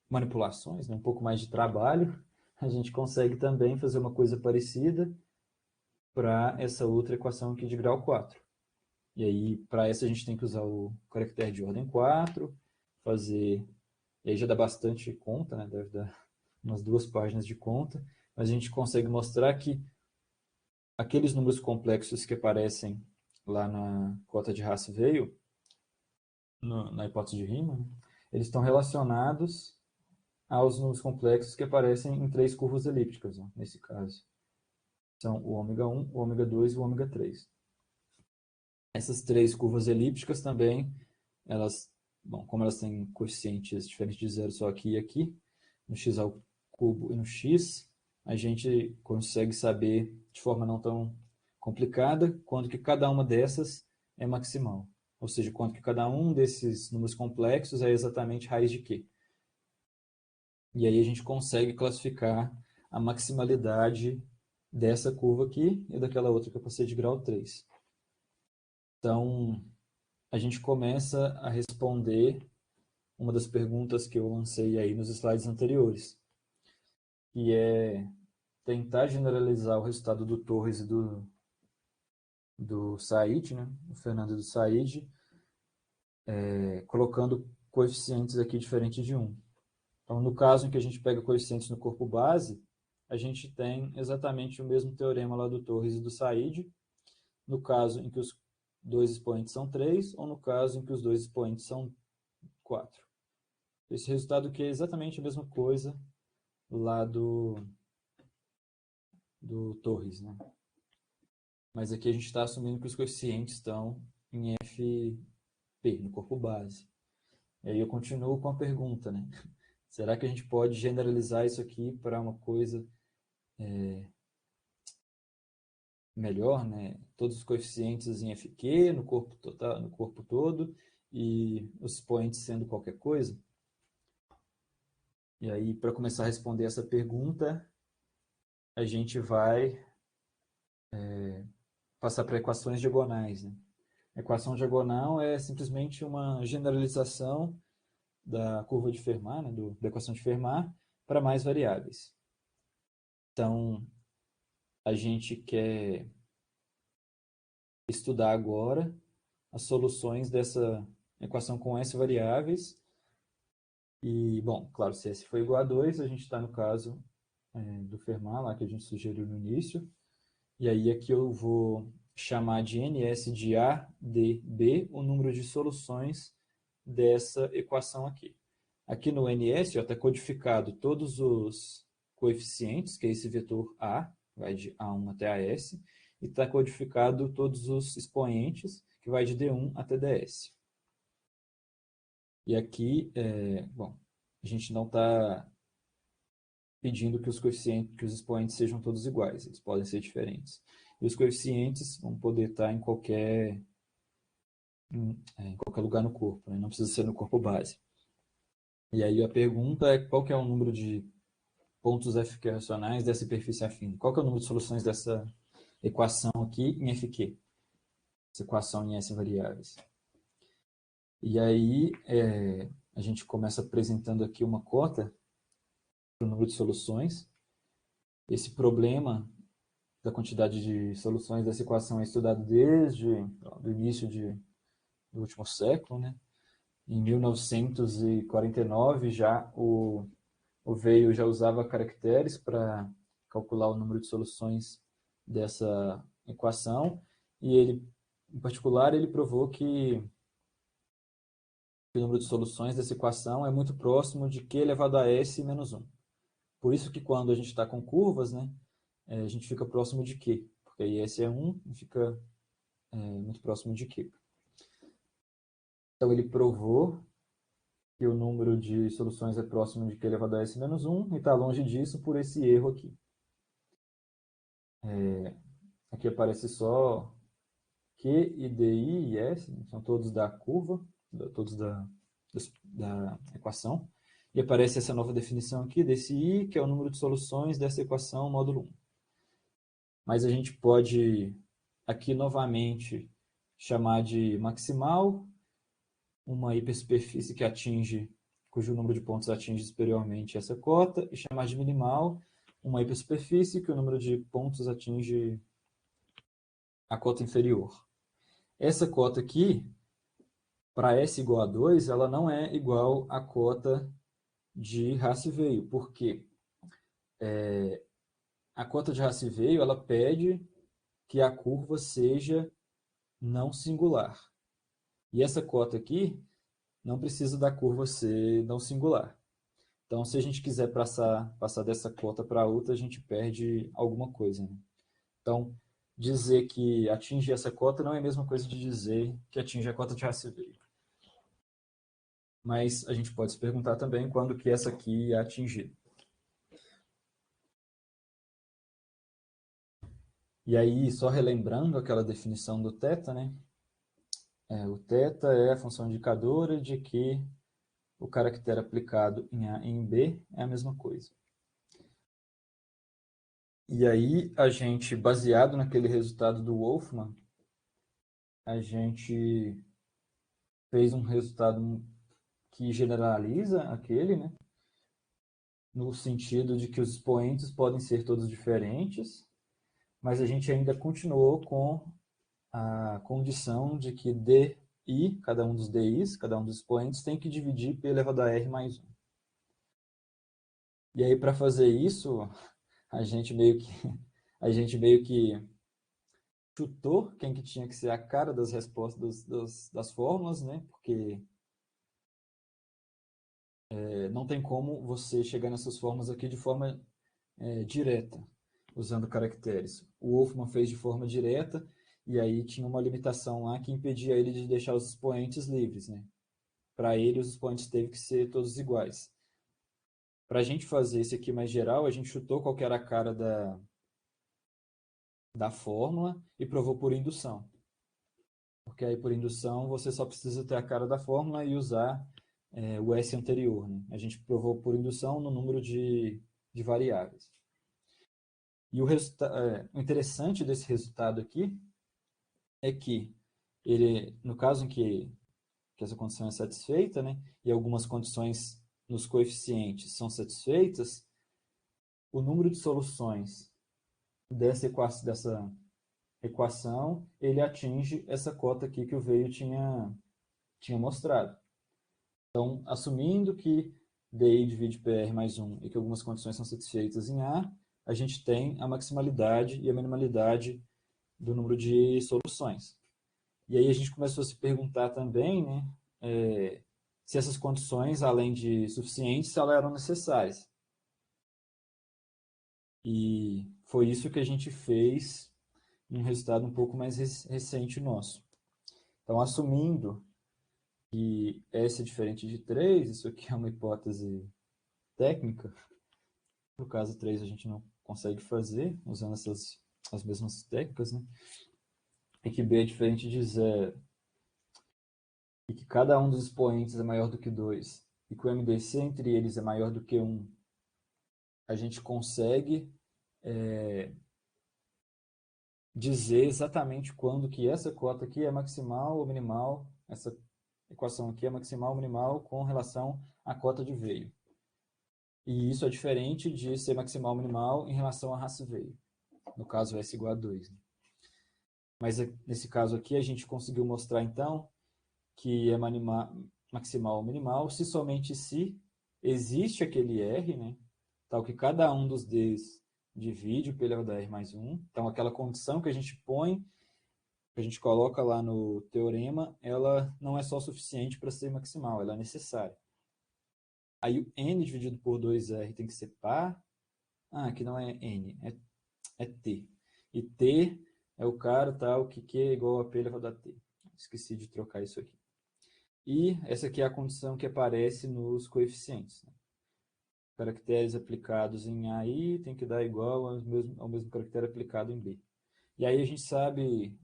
manipulações, né, um pouco mais de trabalho, a gente consegue também fazer uma coisa parecida para essa outra equação aqui de grau 4. E aí, para essa, a gente tem que usar o caractere de ordem 4, e aí já dá bastante conta, né? Deve dar umas 2 páginas de conta, mas a gente consegue mostrar que aqueles números complexos que aparecem lá na cota de Hasse-Weil, na hipótese de Riemann, eles estão relacionados aos números complexos que aparecem em 3 curvas elípticas, ó, nesse caso. São o ômega 1, o ômega 2 e o ômega 3. Essas 3 curvas elípticas também, como elas têm coeficientes diferentes de zero só aqui e aqui, no x ao cubo e no x, a gente consegue saber de forma não tão complicada quanto que cada uma dessas é maximal. Ou seja, quanto que cada um desses números complexos é exatamente raiz de quê. E aí a gente consegue classificar a maximalidade dessa curva aqui e daquela outra que eu passei de grau 3. Então, a gente começa a responder uma das perguntas que eu lancei aí nos slides anteriores, que é tentar generalizar o resultado do Torres e do Said, né? O Fernando e do Said, colocando coeficientes aqui diferentes de 1. Então, no caso em que a gente pega coeficientes no corpo base, a gente tem exatamente o mesmo teorema lá do Torres e do Said, no caso em que os dois expoentes são 3, ou no caso em que os dois expoentes são 4. Esse resultado aqui é exatamente a mesma coisa lá do Torres, né? Mas aqui a gente está assumindo que os coeficientes estão em FP, no corpo base. E aí eu continuo com a pergunta, né? Será que a gente pode generalizar isso aqui para uma coisa melhor, né? Todos os coeficientes em FQ, no corpo total, no corpo todo, e os expoentes sendo qualquer coisa? E aí, para começar a responder essa pergunta, a gente vai passar para equações diagonais, né? A equação diagonal é simplesmente uma generalização da curva de Fermat, né, da equação de Fermat, para mais variáveis. Então, a gente quer estudar agora as soluções dessa equação com S variáveis. E, bom, claro, se S for igual a 2, a gente está no caso do Fermat, lá que a gente sugeriu no início. E aí aqui eu vou chamar de NS de A, D, B, o número de soluções dessa equação aqui. Aqui no NS está codificado todos os coeficientes, que é esse vetor A, vai de A1 até AS, e está codificado todos os expoentes, que vai de D1 até DS. E aqui, bom, a gente não está pedindo que os coeficientes, que os expoentes sejam todos iguais, eles podem ser diferentes. E os coeficientes vão poder estar em qualquer lugar no corpo, né? Não precisa ser no corpo base. E aí a pergunta é qual que é o número de pontos FQ racionais dessa superfície afim? Qual que é o número de soluções dessa equação aqui em FQ? Essa equação em S variáveis. E aí a gente começa apresentando aqui uma cota para o número de soluções. Esse problema da quantidade de soluções dessa equação é estudado desde o início do último século, né? Em 1949 já o Weil já usava caracteres para calcular o número de soluções dessa equação e ele, em particular, ele provou que o número de soluções dessa equação é muito próximo de q elevado a s menos 1. Por isso que quando a gente está com curvas, né, a gente fica próximo de q, porque aí s é 1 e fica muito próximo de q. Então ele provou que o número de soluções é próximo de q elevado a s menos 1 e está longe disso por esse erro aqui. Aqui aparece só Q e DI e S, são todos da curva, todos da equação. E aparece essa nova definição aqui desse I, que é o número de soluções dessa equação módulo 1. Mas a gente pode aqui novamente chamar de maximal uma hipersuperfície que atinge, cujo número de pontos atinge superiormente essa cota, e chamar de minimal uma hipersuperfície que o número de pontos atinge a cota inferior. Essa cota aqui, para S igual a 2, ela não é igual à cota de Hasse-Weil, porque a cota de Hasse-Weil ela pede que a curva seja não singular. E essa cota aqui não precisa da curva ser não singular. Então, se a gente quiser passar dessa cota para outra, a gente perde alguma coisa, né? Então, dizer que atinge essa cota não é a mesma coisa de dizer que atinge a cota de Hasse-Weil. Mas a gente pode se perguntar também quando que essa aqui é atingida. E aí, só relembrando aquela definição do θ, né? O θ é a função indicadora de que o caractere aplicado em A e em B é a mesma coisa. E aí, a gente, baseado naquele resultado do Wolfman, a gente fez um resultado que generaliza aquele, né? No sentido de que os expoentes podem ser todos diferentes, mas a gente ainda continuou com a condição de que DI, cada um dos DIs, cada um dos expoentes, tem que dividir P elevado a R mais 1. E aí, para fazer isso, a gente meio que, a gente meio que chutou quem que tinha que ser a cara das respostas das fórmulas, né? Porque não tem como você chegar nessas fórmulas aqui de forma direta, usando caracteres. O Wolfman fez de forma direta, e aí tinha uma limitação lá que impedia ele de deixar os expoentes livres, né? Para ele, os expoentes teve que ser todos iguais. Para a gente fazer esse aqui mais geral, a gente chutou qual que era a cara da fórmula e provou por indução. Porque aí, por indução, você só precisa ter a cara da fórmula e usar o S anterior, né? A gente provou por indução no número de variáveis. E o interessante desse resultado aqui é que ele, no caso em que essa condição é satisfeita, né, e algumas condições nos coeficientes são satisfeitas, o número de soluções dessa equação ele atinge essa cota aqui que o Veio tinha mostrado. Então, assumindo que DI divide PR mais 1 e que algumas condições são satisfeitas em A gente tem a maximalidade e a minimalidade do número de soluções. E aí a gente começou a se perguntar também, né, se essas condições, além de suficientes, elas eram necessárias. E foi isso que a gente fez em um resultado um pouco mais recente nosso. Então, assumindo que S é diferente de 3, isso aqui é uma hipótese técnica, no caso 3 a gente não consegue fazer, usando as mesmas técnicas, né? E que B é diferente de 0, e que cada um dos expoentes é maior do que 2, e que o MDC entre eles é maior do que 1, a gente consegue dizer exatamente quando que essa cota aqui é maximal ou minimal, essa equação aqui é maximal ou minimal com relação à cota de Veio. E isso é diferente de ser maximal ou minimal em relação à raça Veio. No caso, S igual a 2. Mas nesse caso aqui, a gente conseguiu mostrar, então, que é maximal ou minimal se somente se existe aquele R, né? Tal que cada um dos Ds divide o P elevado a R mais 1. Então, aquela condição que a gente põe, que a gente coloca lá no teorema, ela não é só suficiente para ser maximal, ela é necessária. Aí o N dividido por 2R tem que ser par. Aqui não é N, é T. E T é o cara tal que Q é igual a P elevado a T. Esqueci de trocar isso aqui. E essa aqui é a condição que aparece nos coeficientes. Né? Caracteres aplicados em AI tem que dar igual ao mesmo caractere aplicado em B. E aí a gente sabe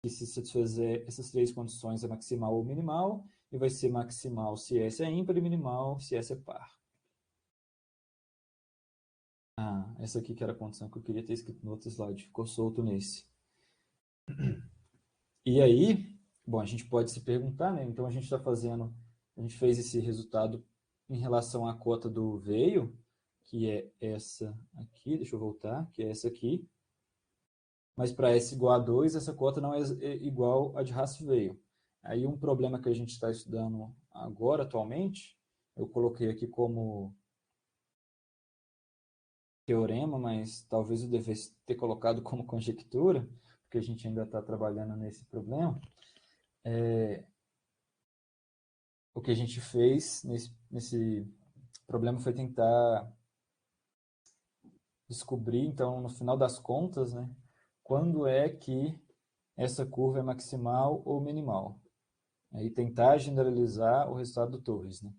que se satisfazer essas três condições é maximal ou minimal, e vai ser maximal se S é ímpar e minimal se S é par. Essa aqui que era a condição que eu queria ter escrito no outro slide, ficou solto nesse. E aí, bom, a gente pode se perguntar, né? Então a gente fez esse resultado em relação à cota do Veio, que é essa aqui, deixa eu voltar, que é essa aqui. Mas para S igual a 2, essa cota não é igual a de Hasse Veio. Aí um problema que a gente está estudando agora, atualmente, eu coloquei aqui como teorema, mas talvez eu devesse ter colocado como conjectura, porque a gente ainda está trabalhando nesse problema. O que a gente fez nesse problema foi tentar descobrir, então, no final das contas, né, quando é que essa curva é maximal ou minimal. E tentar generalizar o resultado do Torres. Né?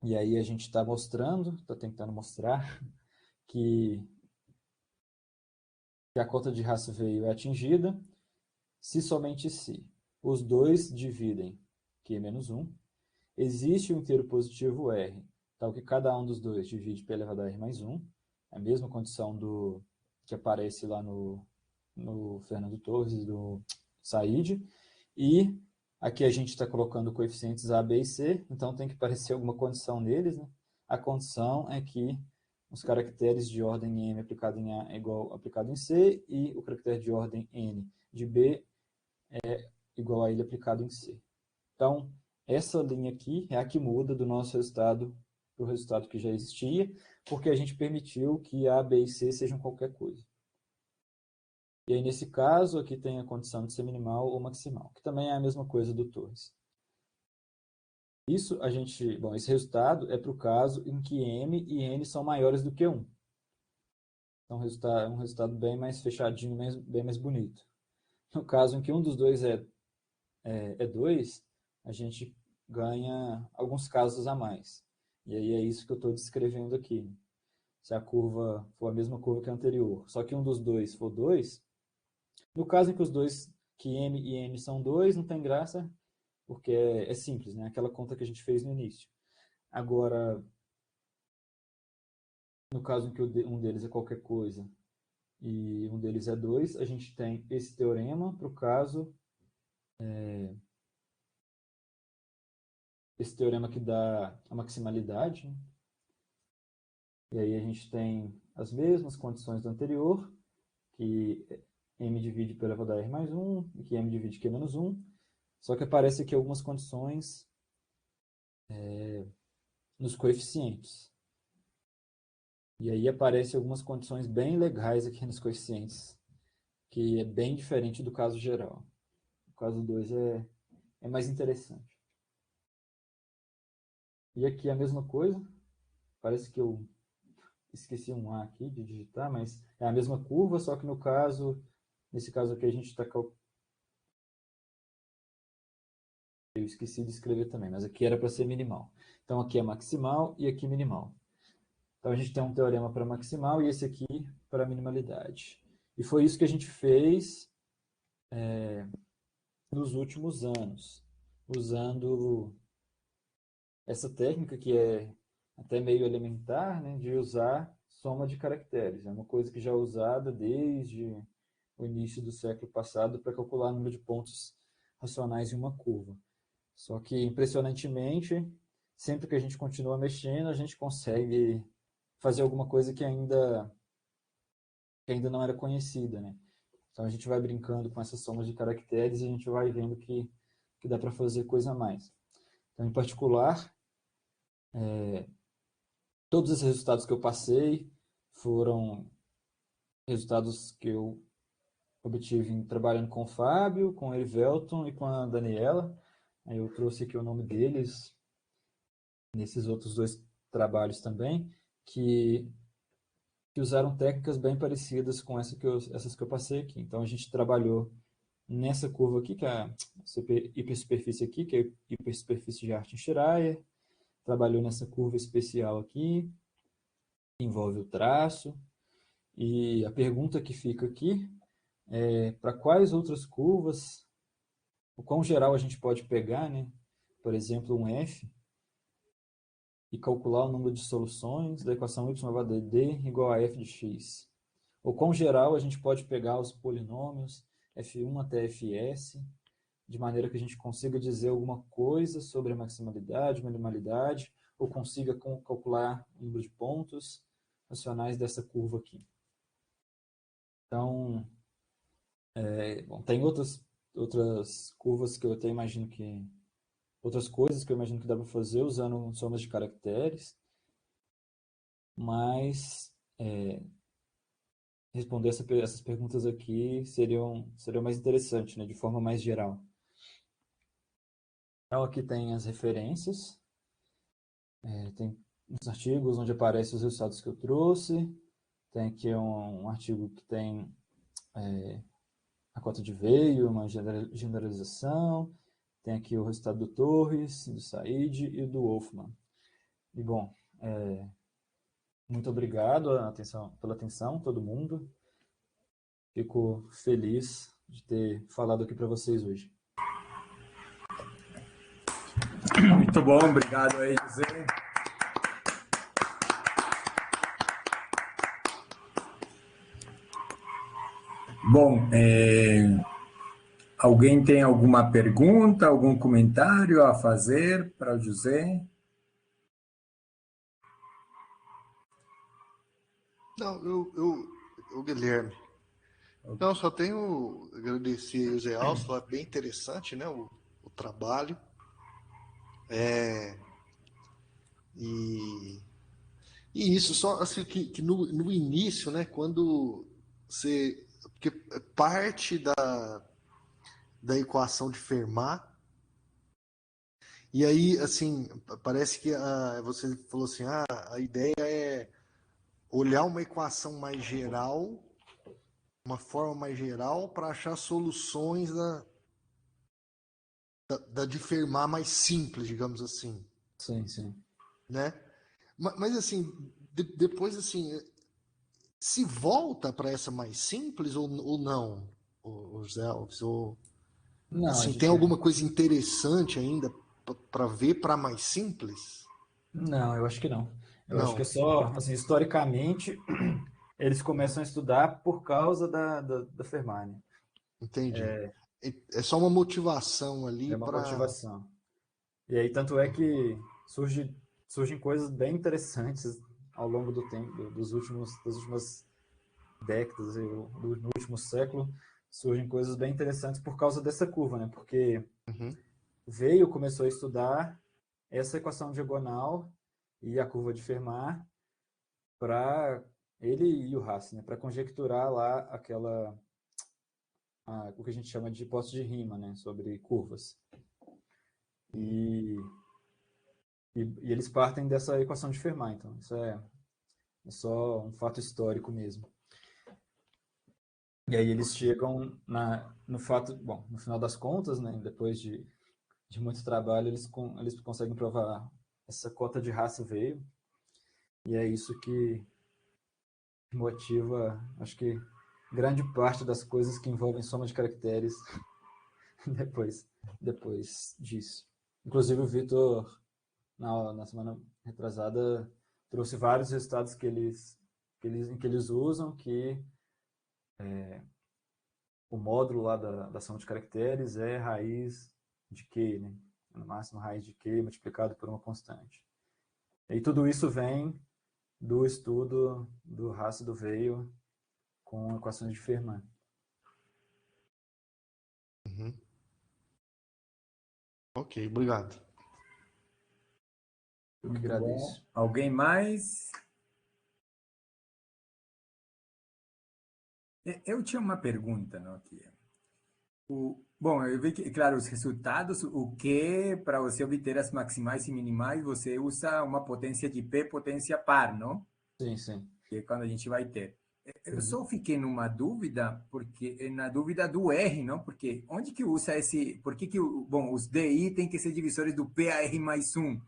E aí a gente está tentando mostrar que a cota de Hasse Veio é atingida se somente se os dois dividem Q menos 1, existe um inteiro positivo R, tal que cada um dos dois divide P elevado a R mais 1, a mesma condição que aparece lá no Fernando Torres e do Said, e aqui a gente está colocando coeficientes A, B e C, então tem que aparecer alguma condição neles. Né? A condição é que os caracteres de ordem M aplicado em A é igual aplicado em C, e o caractere de ordem N de B é igual a ele aplicado em C. Então, essa linha aqui é a que muda do nosso resultado para o resultado que já existia, porque a gente permitiu que A, B e C sejam qualquer coisa. E aí, nesse caso, aqui tem a condição de ser minimal ou maximal, que também é a mesma coisa do Torres. Esse resultado é para o caso em que M e N são maiores do que 1. Então, é um resultado bem mais fechadinho, bem mais bonito. No caso em que um dos dois é 2, a gente ganha alguns casos a mais. E aí é isso que eu estou descrevendo aqui. Se a curva for a mesma curva que a anterior, só que um dos dois for 2, no caso em que os dois, que M e N são 2, não tem graça, porque é simples, né? Aquela conta que a gente fez no início. Agora, no caso em que um deles é qualquer coisa e um deles é 2, a gente tem esse teorema para o caso, esse teorema que dá a maximalidade, né? E aí a gente tem as mesmas condições do anterior, que m divide P elevado a r mais 1, e que m divide Q menos 1, só que aparece aqui algumas condições nos coeficientes. E aí aparecem algumas condições bem legais aqui nos coeficientes, que é bem diferente do caso geral. O caso 2 é mais interessante. E aqui a mesma coisa, parece que eu esqueci um A aqui de digitar, mas é a mesma curva, só que nesse caso aqui a gente está eu esqueci de escrever também, mas aqui era para ser minimal. Então aqui é maximal e aqui minimal. Então a gente tem um teorema para maximal e esse aqui para minimalidade. E foi isso que a gente fez nos últimos anos, usando essa técnica que é até meio elementar, né, de usar soma de caracteres. É uma coisa que já é usada desde o início do século passado para calcular o número de pontos racionais em uma curva. Só que, impressionantemente, sempre que a gente continua mexendo, a gente consegue fazer alguma coisa que ainda não era conhecida, né? Então a gente vai brincando com essas somas de caracteres e a gente vai vendo que dá para fazer coisa a mais. Então, em particular, todos esses resultados que eu passei foram resultados que eu obtive trabalhando com o Fábio, com o Erivelton e com a Daniela. Aí eu trouxe aqui o nome deles nesses outros dois trabalhos também, que usaram técnicas bem parecidas com essas que eu passei aqui. Então a gente trabalhou nessa curva aqui, que é a hipersuperfície aqui, que é a hipersuperfície de Artin-Schreier, trabalhou nessa curva especial aqui, que envolve o traço, e a pergunta que fica aqui é para quais outras curvas, o quão geral a gente pode pegar, né? Por exemplo, um f, e calcular o número de soluções da equação y elevado a d igual a f de x. Ou quão geral a gente pode pegar os polinômios f1 até fs, de maneira que a gente consiga dizer alguma coisa sobre a maximalidade, minimalidade, ou consiga calcular o número de pontos racionais dessa curva aqui. Então, tem outras curvas que eu até imagino que outras coisas que eu imagino que dá para fazer usando somas de caracteres, mas responder essas perguntas aqui seriam mais interessante, né, de forma mais geral. Então aqui tem as referências, tem uns artigos onde aparecem os resultados que eu trouxe, tem aqui um artigo que tem a cota de Weyl, uma generalização, tem aqui o resultado do Torres, do Said e do Wolfman. E bom, muito obrigado pela atenção, todo mundo. Fico feliz de ter falado aqui para vocês hoje. Muito bom, obrigado aí, José. Bom, alguém tem alguma pergunta, algum comentário a fazer para o José? Não, eu Guilherme. Não, só tenho a agradecer o Zé Alves, foi bem interessante, né, o trabalho. E, e isso, só assim, que no início, né, quando você. Porque parte da equação de Fermat, e aí, assim, parece que você falou assim: a ideia é olhar uma equação mais geral, uma forma mais geral, para achar soluções da de Fermat mais simples, digamos assim, Sim, sim. né? Mas assim, depois assim, se volta para essa mais simples ou não, os Elves? Ou Não, a assim, tem gente. alguma coisa interessante ainda para ver para mais simples? Não, eu acho que não. Eu acho que é Não, só, assim, historicamente, eles começam a estudar por causa da Fermat, né? entendi. É só uma motivação ali É uma para. motivação. E aí, tanto é que surgem coisas bem interessantes ao longo do tempo, das últimas décadas, no último século, surgem coisas bem interessantes por causa dessa curva, né? Porque Uhum, começou a estudar essa equação diagonal e a curva de Fermat para ele e o Hasse, né? Para conjecturar lá o que a gente chama de hipótese de Riemann, né? Sobre curvas. E, e eles partem dessa equação de Fermat, então isso é só um fato histórico mesmo. E aí eles ok. chegam no fato, bom, no final das contas, né, depois de muito trabalho, eles conseguem provar essa cota de raça veio, e é isso que motiva, acho que grande parte das coisas que envolvem soma de caracteres depois, depois disso. Inclusive o Vitor, na semana retrasada, trouxe vários resultados em que eles usam que o módulo lá da soma de caracteres é raiz de Q, né? No máximo raiz de Q multiplicado por uma constante. E tudo isso vem do estudo do Hasse e do Weil com equações de Fermat. Uhum, ok, obrigado. Eu que Muito bom. agradeço. Alguém mais? Eu tinha uma pergunta, não, aqui. Bom, eu vi que, claro, os resultados, o que para você obter as maximais e minimais, você usa uma potência de P, potência par, não? Sim, sim. Que é quando a gente vai ter. Eu Uhum. só fiquei numa dúvida, porque na dúvida do R, não? Porque onde que usa esse, por que bom, os DI tem que ser divisores do PAR mais um.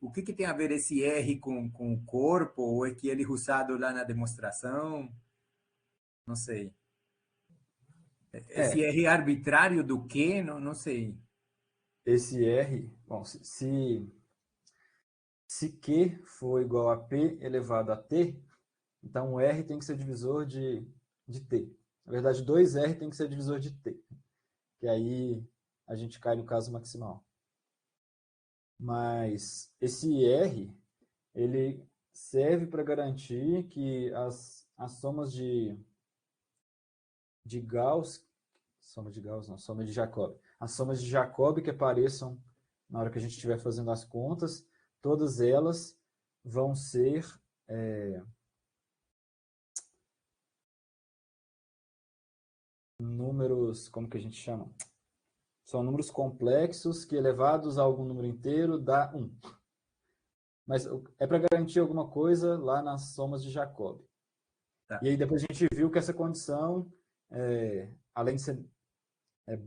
O que tem a ver esse R com o corpo, ou é que ele usado lá na demonstração? Não sei. Esse É, R arbitrário do quê? Não, não sei. esse R, bom, se Q for igual a P elevado a T, então o R tem que ser divisor de T. Na verdade, 2R tem que ser divisor de T, que aí a gente cai no caso maximal. Mas esse R, ele serve para garantir que as somas de Gauss, soma de Gauss não, soma de Jacobi, as somas de Jacobi que apareçam na hora que a gente estiver fazendo as contas, todas elas vão ser números, como que a gente chama? São números complexos que elevados a algum número inteiro dá 1. Mas é para garantir alguma coisa lá nas somas de Jacobi. Tá. E aí depois a gente viu que essa condição, além de ser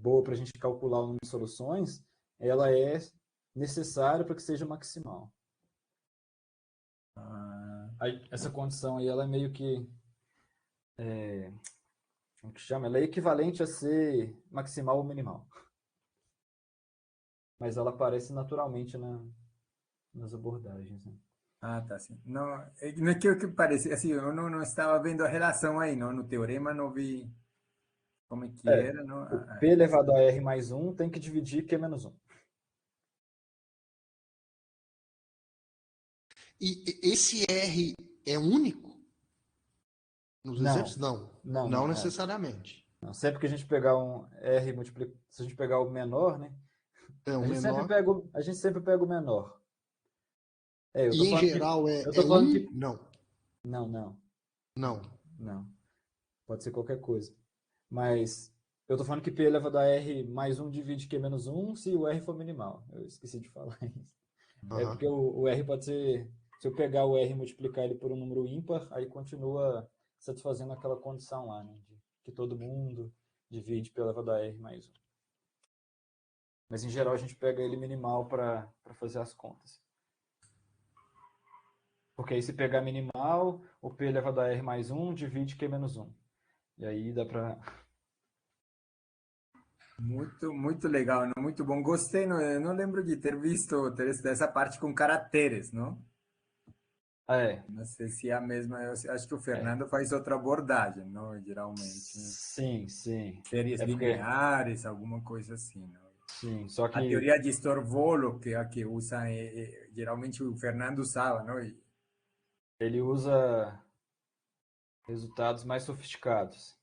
boa para a gente calcular o número de soluções, ela é necessária para que seja maximal. Ah, Essa condição aí, ela é meio que, como que chama? Ela é equivalente a ser maximal ou minimal. Mas ela aparece naturalmente nas abordagens, né? tá, sim. Não, não é que o que parece, assim, eu não estava vendo a relação aí, não, no teorema não vi como é que É, era, não? o P elevado a R mais 1 tem que dividir Q menos 1. E esse R é único nos Não, exemplos? Não, não, não não. necessariamente. Não. Sempre que a gente pegar um R multiplicado, se a gente pegar o menor, né? É o A gente sempre menor. pega a gente sempre pega o menor. Eu tô E em falando geral eu tô falando que... Não. Não, não, Não. não. Pode ser qualquer coisa. Mas eu tô falando que P elevado a R mais 1 divide Q menos 1 se o R for minimal. Eu esqueci de falar isso. É Aham. porque o R pode ser... Se eu pegar o R e multiplicar ele por um número ímpar, aí continua satisfazendo aquela condição lá, né? De que todo mundo divide P elevado a R mais 1. Mas em geral a gente pega ele minimal para fazer as contas. Porque aí se pegar minimal, o P elevado a R mais 1 divide Q menos 1. E aí dá para... Muito, muito legal, não? Muito bom. Gostei, não, eu não lembro de ter visto essa parte com caracteres, não? É, Não sei se é a mesma. Eu acho que o é. Fernando faz outra abordagem, não? Geralmente, né? Sim, sim. Séries É porque... lineares, alguma coisa assim, não? Sim, só A que teoria de Storvolo, que é a que usa, geralmente o Fernando usava, não? ele usa resultados mais sofisticados.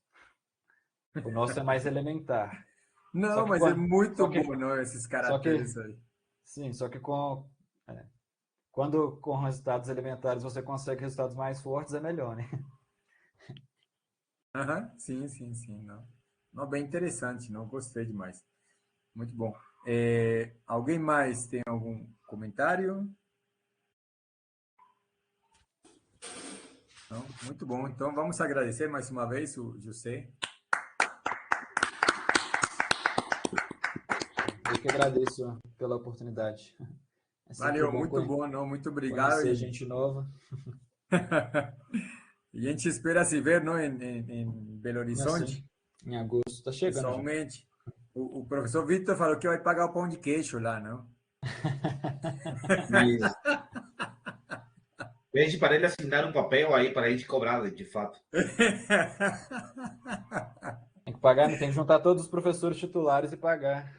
O nosso é mais elementar. Só Não, que mas é quando, muito só que, bom, não? Esses só que, caracteres aí. sim, só que é, quando com resultados elementares você consegue resultados mais fortes, é melhor, né? Aham, sim, sim, sim, não. Não, bem interessante, não? Gostei demais. Muito bom. Alguém mais tem algum comentário? Não? Muito bom. Então, vamos agradecer mais uma vez o José. Eu que agradeço pela oportunidade. É sempre Valeu, bom muito bom, não? Muito obrigado. conhecer gente nova. E a gente espera se ver, não? Em Belo Assim, Horizonte, em agosto, está chegando já. pessoalmente. O professor Vitor falou que vai pagar o pão de queijo lá, não? Isso. Pede para ele assinar um papel aí para a gente cobrar, de fato. Tem que pagar, né? Tem que juntar todos os professores titulares e pagar.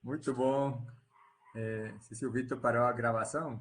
Muito bom. Se o Vitor parou a gravação?